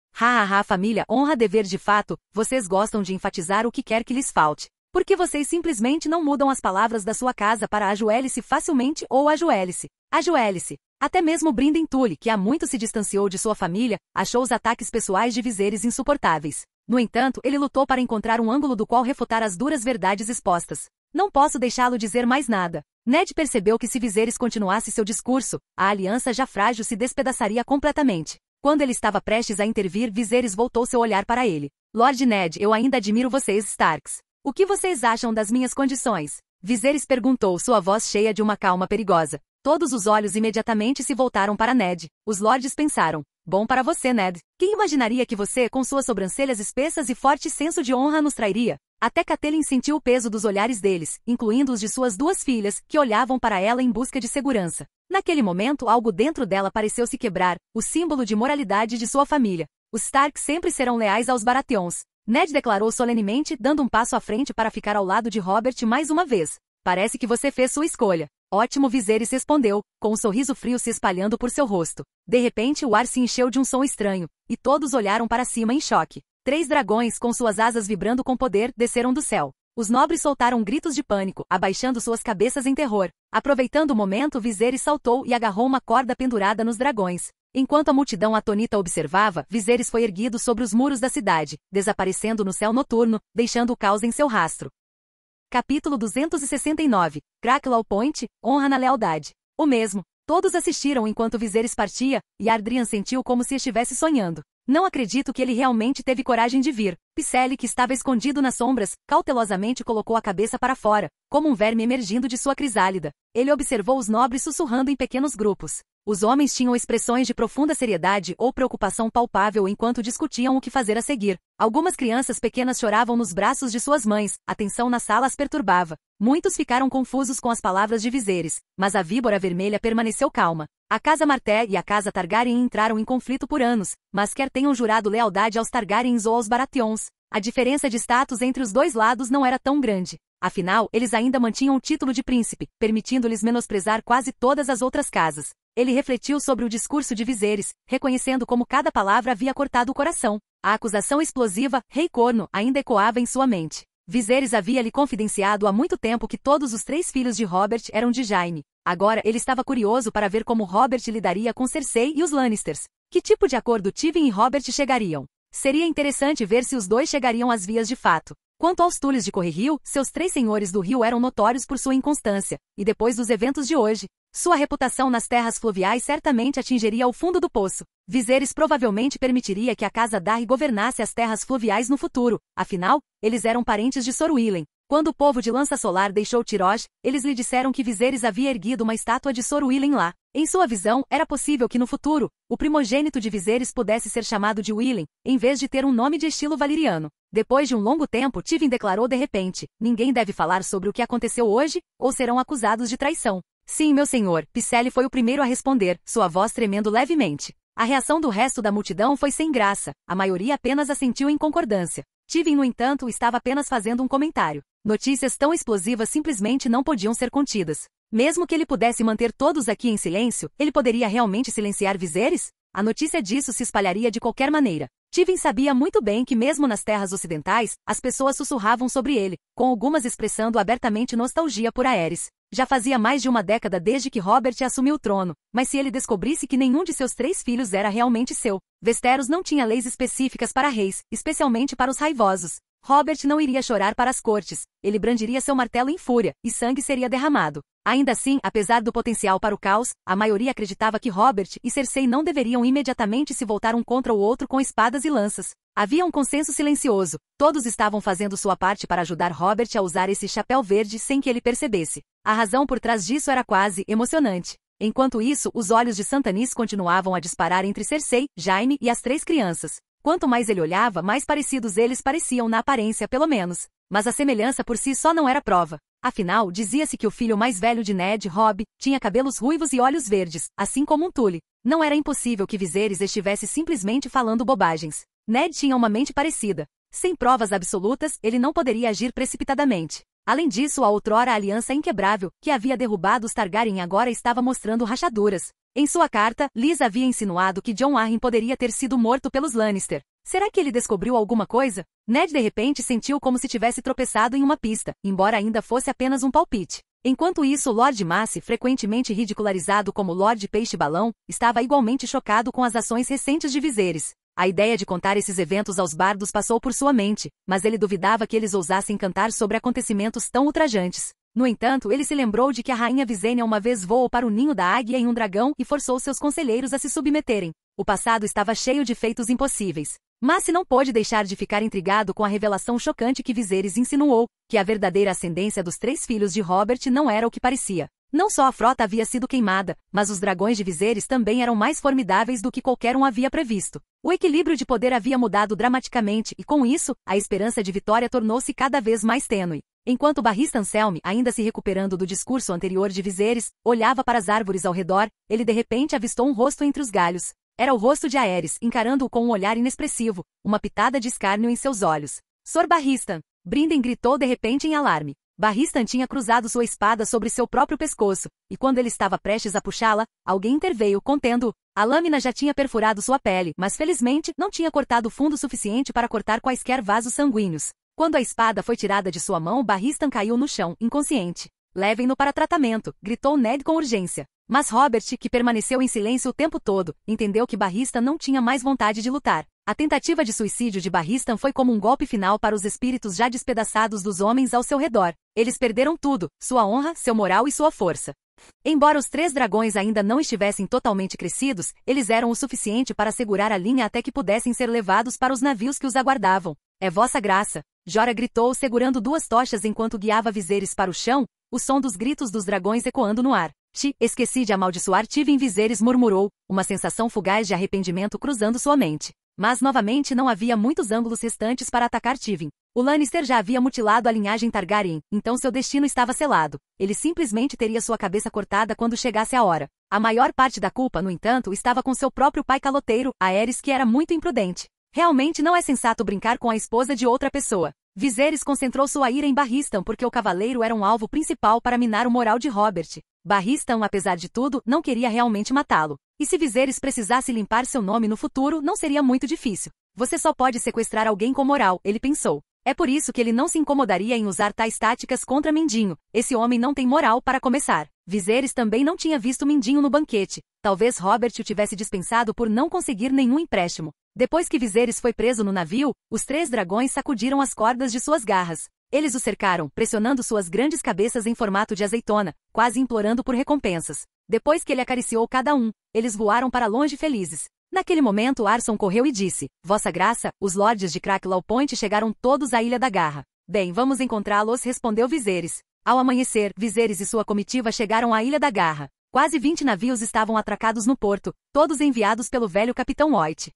Família, honra, dever de fato, vocês gostam de enfatizar o que quer que lhes falte. Por que vocês simplesmente não mudam as palavras da sua casa para ajoelhe-se facilmente ou ajoelhe-se? Ajoelhe-se. Até mesmo Brynden Tully, que há muito se distanciou de sua família, achou os ataques pessoais de Viserys insuportáveis. No entanto, ele lutou para encontrar um ângulo do qual refutar as duras verdades expostas. Não posso deixá-lo dizer mais nada. Ned percebeu que se Viserys continuasse seu discurso, a aliança já frágil se despedaçaria completamente. Quando ele estava prestes a intervir, Viserys voltou seu olhar para ele. Lord Ned, eu ainda admiro vocês, Starks. O que vocês acham das minhas condições? Viserys perguntou, sua voz cheia de uma calma perigosa. Todos os olhos imediatamente se voltaram para Ned. Os lords pensaram. Bom para você, Ned. Quem imaginaria que você, com suas sobrancelhas espessas e forte senso de honra, nos trairia? Até Catelyn sentiu o peso dos olhares deles, incluindo os de suas duas filhas, que olhavam para ela em busca de segurança. Naquele momento, algo dentro dela pareceu se quebrar, o símbolo de moralidade de sua família. Os Stark sempre serão leais aos Baratheons. Ned declarou solenemente, dando um passo à frente para ficar ao lado de Robert mais uma vez. Parece que você fez sua escolha. Ótimo, Viserys respondeu, com um sorriso frio se espalhando por seu rosto. De repente o ar se encheu de um som estranho, e todos olharam para cima em choque. 3 dragões, com suas asas vibrando com poder, desceram do céu. Os nobres soltaram gritos de pânico, abaixando suas cabeças em terror. Aproveitando o momento, Viserys saltou e agarrou uma corda pendurada nos dragões. Enquanto a multidão atônita observava, Viserys foi erguido sobre os muros da cidade, desaparecendo no céu noturno, deixando o caos em seu rastro. Capítulo 269. Cracklow Point, honra na lealdade. O mesmo. Todos assistiram enquanto Viserys partia, e Ardrian sentiu como se estivesse sonhando. Não acredito que ele realmente teve coragem de vir. Pycelle, que estava escondido nas sombras, cautelosamente colocou a cabeça para fora, como um verme emergindo de sua crisálida. Ele observou os nobres sussurrando em pequenos grupos. Os homens tinham expressões de profunda seriedade ou preocupação palpável enquanto discutiam o que fazer a seguir. Algumas crianças pequenas choravam nos braços de suas mães, a tensão na sala as perturbava. Muitos ficaram confusos com as palavras de Viserys, mas a víbora vermelha permaneceu calma. A Casa Martell e a Casa Targaryen entraram em conflito por anos, mas quer tenham jurado lealdade aos Targaryens ou aos Baratheons, a diferença de status entre os dois lados não era tão grande. Afinal, eles ainda mantinham o título de príncipe, permitindo-lhes menosprezar quase todas as outras casas. Ele refletiu sobre o discurso de Viserys, reconhecendo como cada palavra havia cortado o coração. A acusação explosiva, rei corno, ainda ecoava em sua mente. Viserys havia lhe confidenciado há muito tempo que todos os 3 filhos de Robert eram de Jaime. Agora ele estava curioso para ver como Robert lidaria com Cersei e os Lannisters. Que tipo de acordo Tywin e Robert chegariam? Seria interessante ver se os dois chegariam às vias de fato. Quanto aos Tulis de Correrio, seus 3 senhores do rio eram notórios por sua inconstância, e depois dos eventos de hoje, sua reputação nas terras fluviais certamente atingiria o fundo do poço. Viserys provavelmente permitiria que a Casa Darry governasse as terras fluviais no futuro, afinal, eles eram parentes de Sor Willen. Quando o povo de Lança Solar deixou Tyrosh, eles lhe disseram que Viserys havia erguido uma estátua de Sor Willen lá. Em sua visão, era possível que no futuro, o primogênito de Viserys pudesse ser chamado de Willen, em vez de ter um nome de estilo valeriano. Depois de um longo tempo, Tywin declarou de repente, ninguém deve falar sobre o que aconteceu hoje, ou serão acusados de traição. Sim, meu senhor, Pycelle foi o primeiro a responder, sua voz tremendo levemente. A reação do resto da multidão foi sem graça, a maioria apenas assentiu em concordância. Tywin, no entanto, estava apenas fazendo um comentário. Notícias tão explosivas simplesmente não podiam ser contidas. Mesmo que ele pudesse manter todos aqui em silêncio, ele poderia realmente silenciar Viserys? A notícia disso se espalharia de qualquer maneira. Tywin sabia muito bem que mesmo nas terras ocidentais, as pessoas sussurravam sobre ele, com algumas expressando abertamente nostalgia por Aerys. Já fazia mais de uma década desde que Robert assumiu o trono, mas se ele descobrisse que nenhum de seus 3 filhos era realmente seu, Westeros não tinha leis específicas para reis, especialmente para os raivosos. Robert não iria chorar para as cortes, ele brandiria seu martelo em fúria, e sangue seria derramado. Ainda assim, apesar do potencial para o caos, a maioria acreditava que Robert e Cersei não deveriam imediatamente se voltar um contra o outro com espadas e lanças. Havia um consenso silencioso, todos estavam fazendo sua parte para ajudar Robert a usar esse chapéu verde sem que ele percebesse. A razão por trás disso era quase emocionante. Enquanto isso, os olhos de Santanis continuavam a disparar entre Cersei, Jaime e as 3 crianças. Quanto mais ele olhava, mais parecidos eles pareciam na aparência, pelo menos. Mas a semelhança por si só não era prova. Afinal, dizia-se que o filho mais velho de Ned, Robb, tinha cabelos ruivos e olhos verdes, assim como um Tully. Não era impossível que Viserys estivesse simplesmente falando bobagens. Ned tinha uma mente parecida. Sem provas absolutas, ele não poderia agir precipitadamente. Além disso, a outrora aliança inquebrável, que havia derrubado os Targaryen agora estava mostrando rachaduras. Em sua carta, Lys havia insinuado que Jon Arryn poderia ter sido morto pelos Lannister. Será que ele descobriu alguma coisa? Ned de repente sentiu como se tivesse tropeçado em uma pista, embora ainda fosse apenas um palpite. Enquanto isso, Lord Mace, frequentemente ridicularizado como Lord Peixe-Balão, estava igualmente chocado com as ações recentes de Viserys. A ideia de contar esses eventos aos bardos passou por sua mente, mas ele duvidava que eles ousassem cantar sobre acontecimentos tão ultrajantes. No entanto, ele se lembrou de que a rainha Visenya uma vez voou para o ninho da águia em um dragão e forçou seus conselheiros a se submeterem. O passado estava cheio de feitos impossíveis. Mace não pôde deixar de ficar intrigado com a revelação chocante que Viserys insinuou, que a verdadeira ascendência dos 3 filhos de Robert não era o que parecia. Não só a frota havia sido queimada, mas os dragões de Viserys também eram mais formidáveis do que qualquer um havia previsto. O equilíbrio de poder havia mudado dramaticamente e, com isso, a esperança de vitória tornou-se cada vez mais tênue. Enquanto o barrista Anselme, ainda se recuperando do discurso anterior de Viserys, olhava para as árvores ao redor, ele de repente avistou um rosto entre os galhos. Era o rosto de Aerys, encarando-o com um olhar inexpressivo, uma pitada de escárnio em seus olhos. Sor Barristan! Brinden gritou de repente em alarme. Barristan tinha cruzado sua espada sobre seu próprio pescoço, e quando ele estava prestes a puxá-la, alguém interveio, contendo-o. A lâmina já tinha perfurado sua pele, mas felizmente não tinha cortado fundo suficiente para cortar quaisquer vasos sanguíneos. Quando a espada foi tirada de sua mão, Barristan caiu no chão, inconsciente. Levem-no para tratamento, gritou Ned com urgência. Mas Robert, que permaneceu em silêncio o tempo todo, entendeu que Barristan não tinha mais vontade de lutar. A tentativa de suicídio de Barristan foi como um golpe final para os espíritos já despedaçados dos homens ao seu redor. Eles perderam tudo, sua honra, seu moral e sua força. Embora os 3 dragões ainda não estivessem totalmente crescidos, eles eram o suficiente para segurar a linha até que pudessem ser levados para os navios que os aguardavam. É vossa graça! Jorah gritou segurando 2 tochas enquanto guiava Viserys para o chão, o som dos gritos dos dragões ecoando no ar. Esqueci de amaldiçoar Tivin, Viserys murmurou, uma sensação fugaz de arrependimento cruzando sua mente. Mas novamente não havia muitos ângulos restantes para atacar Tivin. O Lannister já havia mutilado a linhagem Targaryen, então seu destino estava selado. Ele simplesmente teria sua cabeça cortada quando chegasse a hora. A maior parte da culpa, no entanto, estava com seu próprio pai caloteiro, Aerys, que era muito imprudente. Realmente não é sensato brincar com a esposa de outra pessoa. Viserys concentrou sua ira em Barristan porque o cavaleiro era um alvo principal para minar o moral de Robert. Barristan, apesar de tudo, não queria realmente matá-lo. E se Viserys precisasse limpar seu nome no futuro, não seria muito difícil. Você só pode sequestrar alguém com moral, ele pensou. É por isso que ele não se incomodaria em usar tais táticas contra Mindinho. Esse homem não tem moral para começar. Viserys também não tinha visto Mindinho no banquete. Talvez Robert o tivesse dispensado por não conseguir nenhum empréstimo. Depois que Viserys foi preso no navio, os 3 dragões sacudiram as cordas de suas garras. Eles o cercaram, pressionando suas grandes cabeças em formato de azeitona, quase implorando por recompensas. Depois que ele acariciou cada um, eles voaram para longe felizes. Naquele momento Arson correu e disse, Vossa Graça, os lordes de Cracklow Point chegaram todos à Ilha da Garra. Bem, vamos encontrá-los, respondeu Viserys. Ao amanhecer, Viserys e sua comitiva chegaram à Ilha da Garra. Quase 20 navios estavam atracados no porto, todos enviados pelo velho capitão White.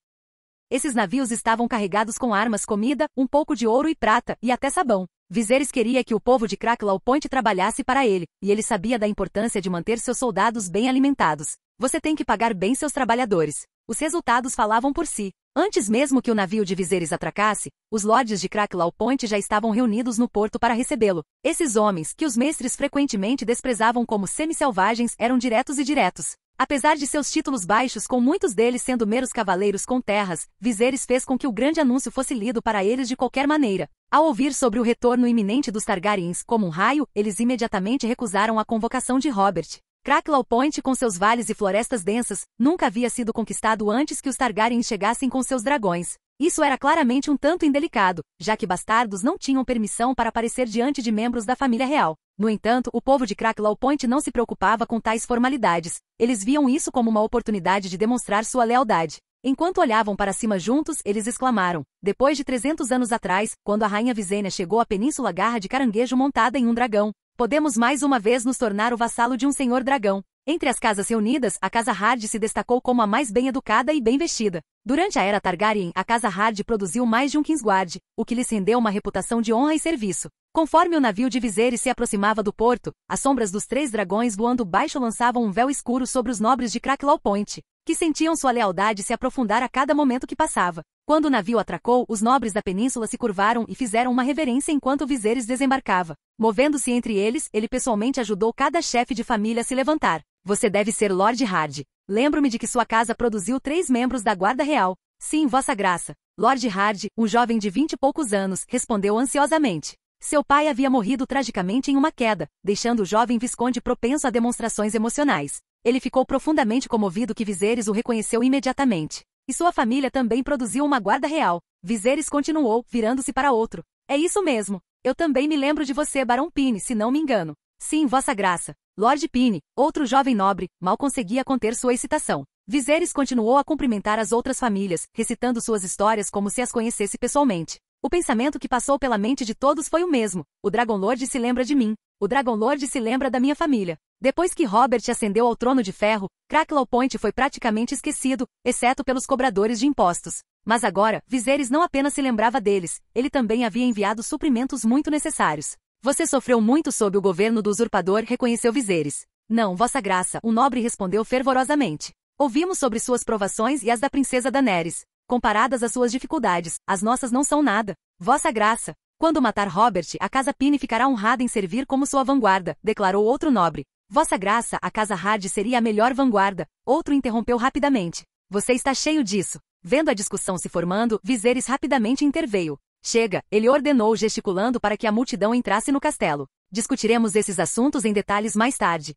Esses navios estavam carregados com armas, comida, um pouco de ouro e prata, e até sabão. Viserys queria que o povo de Cracklow Point trabalhasse para ele, e ele sabia da importância de manter seus soldados bem alimentados. Você tem que pagar bem seus trabalhadores. Os resultados falavam por si. Antes mesmo que o navio de Viserys atracasse, os lordes de Cracklow Point já estavam reunidos no porto para recebê-lo. Esses homens, que os mestres frequentemente desprezavam como semi-selvagens, eram diretos e diretos. Apesar de seus títulos baixos, com muitos deles sendo meros cavaleiros com terras, Viserys fez com que o grande anúncio fosse lido para eles de qualquer maneira. Ao ouvir sobre o retorno iminente dos Targaryens como um raio, eles imediatamente recusaram a convocação de Robert. Cracklow Point, com seus vales e florestas densas, nunca havia sido conquistado antes que os Targaryens chegassem com seus dragões. Isso era claramente um tanto indelicado, já que bastardos não tinham permissão para aparecer diante de membros da família real. No entanto, o povo de Cracklow Point não se preocupava com tais formalidades. Eles viam isso como uma oportunidade de demonstrar sua lealdade. Enquanto olhavam para cima juntos, eles exclamaram. Depois de 300 anos atrás, quando a rainha Visenya chegou à Península Garra de Caranguejo montada em um dragão, podemos mais uma vez nos tornar o vassalo de um senhor dragão. Entre as casas reunidas, a Casa Hard se destacou como a mais bem educada e bem vestida. Durante a Era Targaryen, a Casa Hard produziu mais de um Kingsguard, o que lhes rendeu uma reputação de honra e serviço. Conforme o navio de Viserys se aproximava do porto, as sombras dos 3 dragões voando baixo lançavam um véu escuro sobre os nobres de Cracklow Point, que sentiam sua lealdade se aprofundar a cada momento que passava. Quando o navio atracou, os nobres da península se curvaram e fizeram uma reverência enquanto Viserys desembarcava. Movendo-se entre eles, ele pessoalmente ajudou cada chefe de família a se levantar. Você deve ser Lord Hard. Lembro-me de que sua casa produziu 3 membros da Guarda Real. Sim, Vossa Graça. Lord Hard, um jovem de 20 e poucos anos, respondeu ansiosamente. Seu pai havia morrido tragicamente em uma queda, deixando o jovem visconde propenso a demonstrações emocionais. Ele ficou profundamente comovido que Viserys o reconheceu imediatamente. E sua família também produziu uma Guarda Real. Viserys continuou, virando-se para outro. É isso mesmo. Eu também me lembro de você, Barão Pyne, se não me engano. Sim, Vossa Graça. Lord Pyne, outro jovem nobre, mal conseguia conter sua excitação. Viserys continuou a cumprimentar as outras famílias, recitando suas histórias como se as conhecesse pessoalmente. O pensamento que passou pela mente de todos foi o mesmo. O Dragonlord se lembra de mim. O Dragon Lord se lembra da minha família. Depois que Robert ascendeu ao trono de ferro, Cracklow Point foi praticamente esquecido, exceto pelos cobradores de impostos. Mas agora, Viserys não apenas se lembrava deles, ele também havia enviado suprimentos muito necessários. Você sofreu muito sob o governo do usurpador, reconheceu Viserys. Não, Vossa Graça, o nobre respondeu fervorosamente. Ouvimos sobre suas provações e as da princesa Daenerys. Comparadas às suas dificuldades, as nossas não são nada. Vossa Graça, quando matar Robert, a Casa Pyne ficará honrada em servir como sua vanguarda, declarou outro nobre. Vossa Graça, a Casa Hard seria a melhor vanguarda, outro interrompeu rapidamente. Você está cheio disso. Vendo a discussão se formando, Viserys rapidamente interveio. Chega, ele ordenou gesticulando para que a multidão entrasse no castelo. Discutiremos esses assuntos em detalhes mais tarde.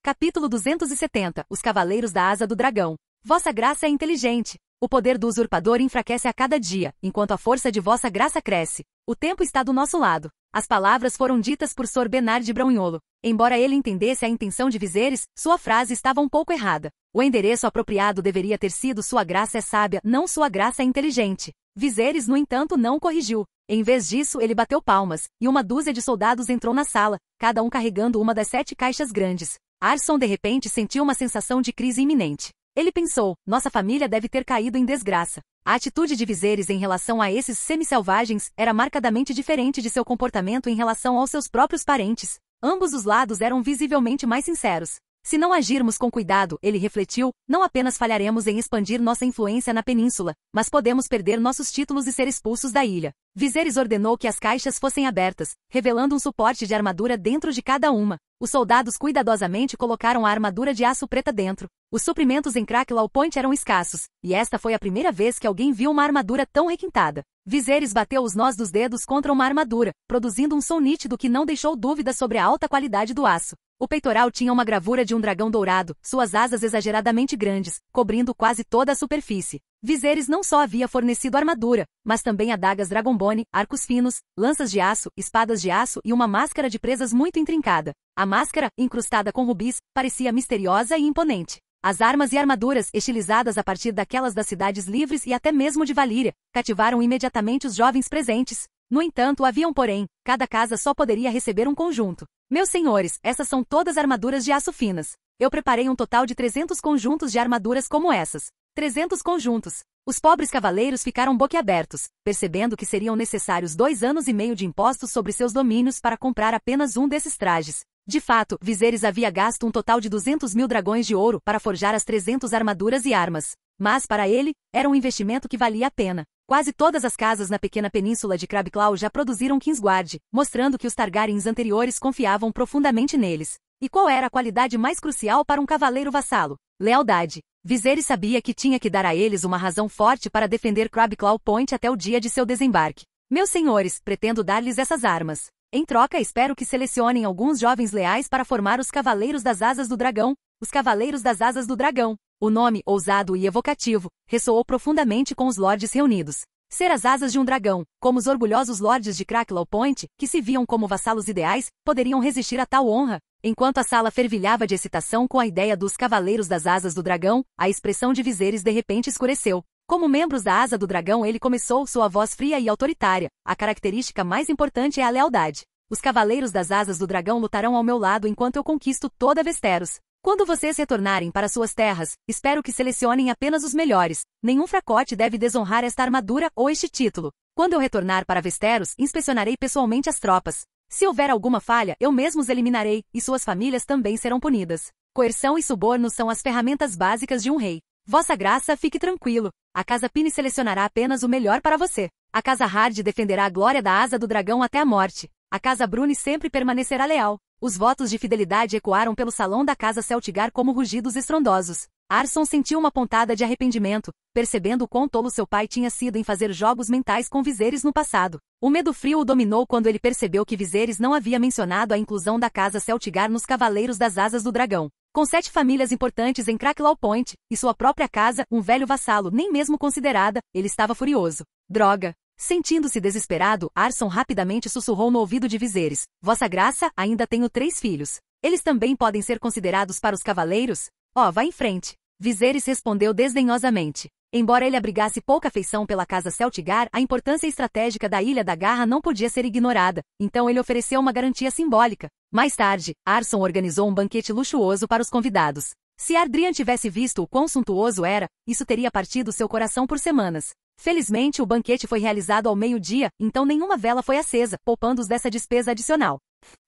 Capítulo 270. Os Cavaleiros da Asa do Dragão. Vossa Graça é inteligente. O poder do usurpador enfraquece a cada dia, enquanto a força de Vossa Graça cresce. O tempo está do nosso lado. As palavras foram ditas por Sor Bernard de Braunholo. Embora ele entendesse a intenção de Viserys, sua frase estava um pouco errada. O endereço apropriado deveria ter sido Sua Graça é sábia, não Sua Graça é inteligente. Viserys, no entanto, não corrigiu. Em vez disso, ele bateu palmas, e uma dúzia de soldados entrou na sala, cada um carregando uma das 7 caixas grandes. Arson de repente sentiu uma sensação de crise iminente. Ele pensou, nossa família deve ter caído em desgraça. A atitude de Viserys em relação a esses semi-selvagens era marcadamente diferente de seu comportamento em relação aos seus próprios parentes. Ambos os lados eram visivelmente mais sinceros. Se não agirmos com cuidado, ele refletiu, não apenas falharemos em expandir nossa influência na península, mas podemos perder nossos títulos e ser expulsos da ilha. Viserys ordenou que as caixas fossem abertas, revelando um suporte de armadura dentro de cada uma. Os soldados cuidadosamente colocaram a armadura de aço preta dentro. Os suprimentos em Cracklow Point eram escassos, e esta foi a primeira vez que alguém viu uma armadura tão requintada. Viserys bateu os nós dos dedos contra uma armadura, produzindo um som nítido que não deixou dúvidas sobre a alta qualidade do aço. O peitoral tinha uma gravura de um dragão dourado, suas asas exageradamente grandes, cobrindo quase toda a superfície. Viserys não só havia fornecido armadura, mas também adagas Dragonbone, arcos finos, lanças de aço, espadas de aço e uma máscara de presas muito intrincada. A máscara, incrustada com rubis, parecia misteriosa e imponente. As armas e armaduras, estilizadas a partir daquelas das cidades livres e até mesmo de Valíria, cativaram imediatamente os jovens presentes. No entanto, havia um porém, cada casa só poderia receber um conjunto. Meus senhores, essas são todas armaduras de aço finas. Eu preparei um total de 300 conjuntos de armaduras como essas. 300 conjuntos. Os pobres cavaleiros ficaram boquiabertos, percebendo que seriam necessários 2 anos e meio de impostos sobre seus domínios para comprar apenas um desses trajes. De fato, Viserys havia gasto um total de 200 mil dragões de ouro para forjar as 300 armaduras e armas. Mas, para ele, era um investimento que valia a pena. Quase todas as casas na pequena península de Crabclaw já produziram Kingsguard, mostrando que os Targaryens anteriores confiavam profundamente neles. E qual era a qualidade mais crucial para um cavaleiro vassalo? Lealdade. Viserys sabia que tinha que dar a eles uma razão forte para defender Crabclaw Point até o dia de seu desembarque. Meus senhores, pretendo dar-lhes essas armas. Em troca, espero que selecionem alguns jovens leais para formar os Cavaleiros das Asas do Dragão. Os Cavaleiros das Asas do Dragão. O nome, ousado e evocativo, ressoou profundamente com os lordes reunidos. Ser as asas de um dragão, como os orgulhosos lordes de Cracklow Point, que se viam como vassalos ideais, poderiam resistir a tal honra? Enquanto a sala fervilhava de excitação com a ideia dos Cavaleiros das Asas do Dragão, a expressão de Viserys de repente escureceu. Como membros da Asa do Dragão, ele começou sua voz fria e autoritária. A característica mais importante é a lealdade. Os Cavaleiros das Asas do Dragão lutarão ao meu lado enquanto eu conquisto toda Westeros. Quando vocês retornarem para suas terras, espero que selecionem apenas os melhores. Nenhum fracote deve desonrar esta armadura ou este título. Quando eu retornar para Westeros, inspecionarei pessoalmente as tropas. Se houver alguma falha, eu mesmo os eliminarei, e suas famílias também serão punidas. Coerção e suborno são as ferramentas básicas de um rei. Vossa Graça, fique tranquilo. A Casa Pyne selecionará apenas o melhor para você. A Casa Hard defenderá a glória da Asa do Dragão até a morte. A Casa Brune sempre permanecerá leal. Os votos de fidelidade ecoaram pelo salão da Casa Celtigar como rugidos estrondosos. Arson sentiu uma pontada de arrependimento, percebendo o quão tolo seu pai tinha sido em fazer jogos mentais com Viserys no passado. O medo frio o dominou quando ele percebeu que Viserys não havia mencionado a inclusão da Casa Celtigar nos Cavaleiros das Asas do Dragão. Com 7 famílias importantes em Cracklow Point, e sua própria casa, um velho vassalo nem mesmo considerada, ele estava furioso. Droga! Sentindo-se desesperado, Arson rapidamente sussurrou no ouvido de Viserys. Vossa Graça, ainda tenho 3 filhos. Eles também podem ser considerados para os cavaleiros? Vá em frente. Viserys respondeu desdenhosamente. Embora ele abrigasse pouca afeição pela casa Celtigar, a importância estratégica da Ilha da Garra não podia ser ignorada, então ele ofereceu uma garantia simbólica. Mais tarde, Arson organizou um banquete luxuoso para os convidados. Se Ardrian tivesse visto o quão suntuoso era, isso teria partido seu coração por semanas. Felizmente, o banquete foi realizado ao meio-dia, então nenhuma vela foi acesa, poupando-os dessa despesa adicional.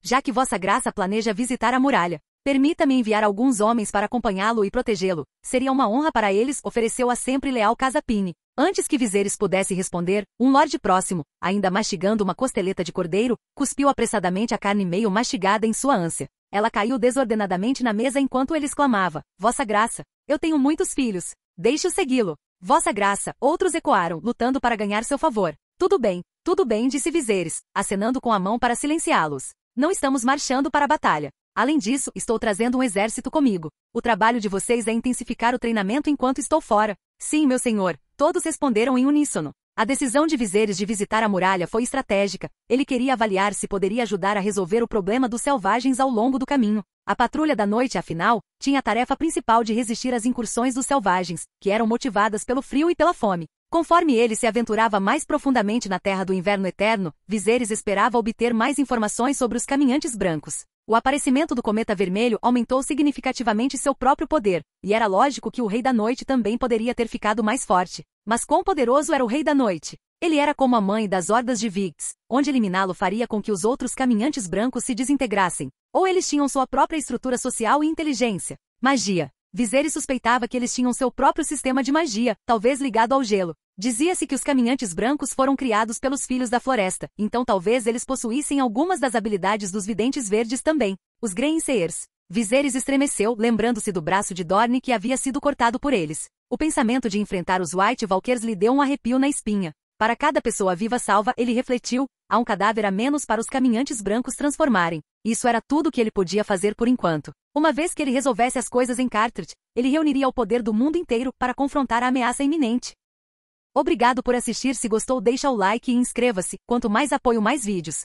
Já que Vossa Graça planeja visitar a muralha, permita-me enviar alguns homens para acompanhá-lo e protegê-lo. Seria uma honra para eles, ofereceu a sempre leal Casapine. Antes que Viserys pudesse responder, um lorde próximo, ainda mastigando uma costeleta de cordeiro, cuspiu apressadamente a carne meio mastigada em sua ânsia. Ela caiu desordenadamente na mesa enquanto ele exclamava: Vossa Graça, eu tenho muitos filhos. Deixe-o segui-lo. Vossa Graça, outros ecoaram, lutando para ganhar seu favor. Tudo bem, disse Viserys, acenando com a mão para silenciá-los. Não estamos marchando para a batalha. Além disso, estou trazendo um exército comigo. O trabalho de vocês é intensificar o treinamento enquanto estou fora. Sim, meu senhor, todos responderam em uníssono. A decisão de Viserys de visitar a muralha foi estratégica. Ele queria avaliar se poderia ajudar a resolver o problema dos selvagens ao longo do caminho. A patrulha da noite, afinal, tinha a tarefa principal de resistir às incursões dos selvagens, que eram motivadas pelo frio e pela fome. Conforme ele se aventurava mais profundamente na Terra do Inverno Eterno, Viserys esperava obter mais informações sobre os caminhantes brancos. O aparecimento do cometa vermelho aumentou significativamente seu próprio poder, e era lógico que o Rei da Noite também poderia ter ficado mais forte. Mas quão poderoso era o Rei da Noite? Ele era como a mãe das hordas de Viggs, onde eliminá-lo faria com que os outros caminhantes brancos se desintegrassem. Ou eles tinham sua própria estrutura social e inteligência. Magia. Viserys suspeitava que eles tinham seu próprio sistema de magia, talvez ligado ao gelo. Dizia-se que os caminhantes brancos foram criados pelos Filhos da Floresta, então talvez eles possuíssem algumas das habilidades dos Videntes Verdes também, os Greyseers. Viserys estremeceu, lembrando-se do braço de Dorne que havia sido cortado por eles. O pensamento de enfrentar os White Walkers lhe deu um arrepio na espinha. Para cada pessoa viva salva, ele refletiu, há um cadáver a menos para os caminhantes brancos transformarem. Isso era tudo que ele podia fazer por enquanto. Uma vez que ele resolvesse as coisas em Carteret, ele reuniria o poder do mundo inteiro para confrontar a ameaça iminente. Obrigado por assistir. Se gostou, deixa o like e inscreva-se. Quanto mais apoio, mais vídeos.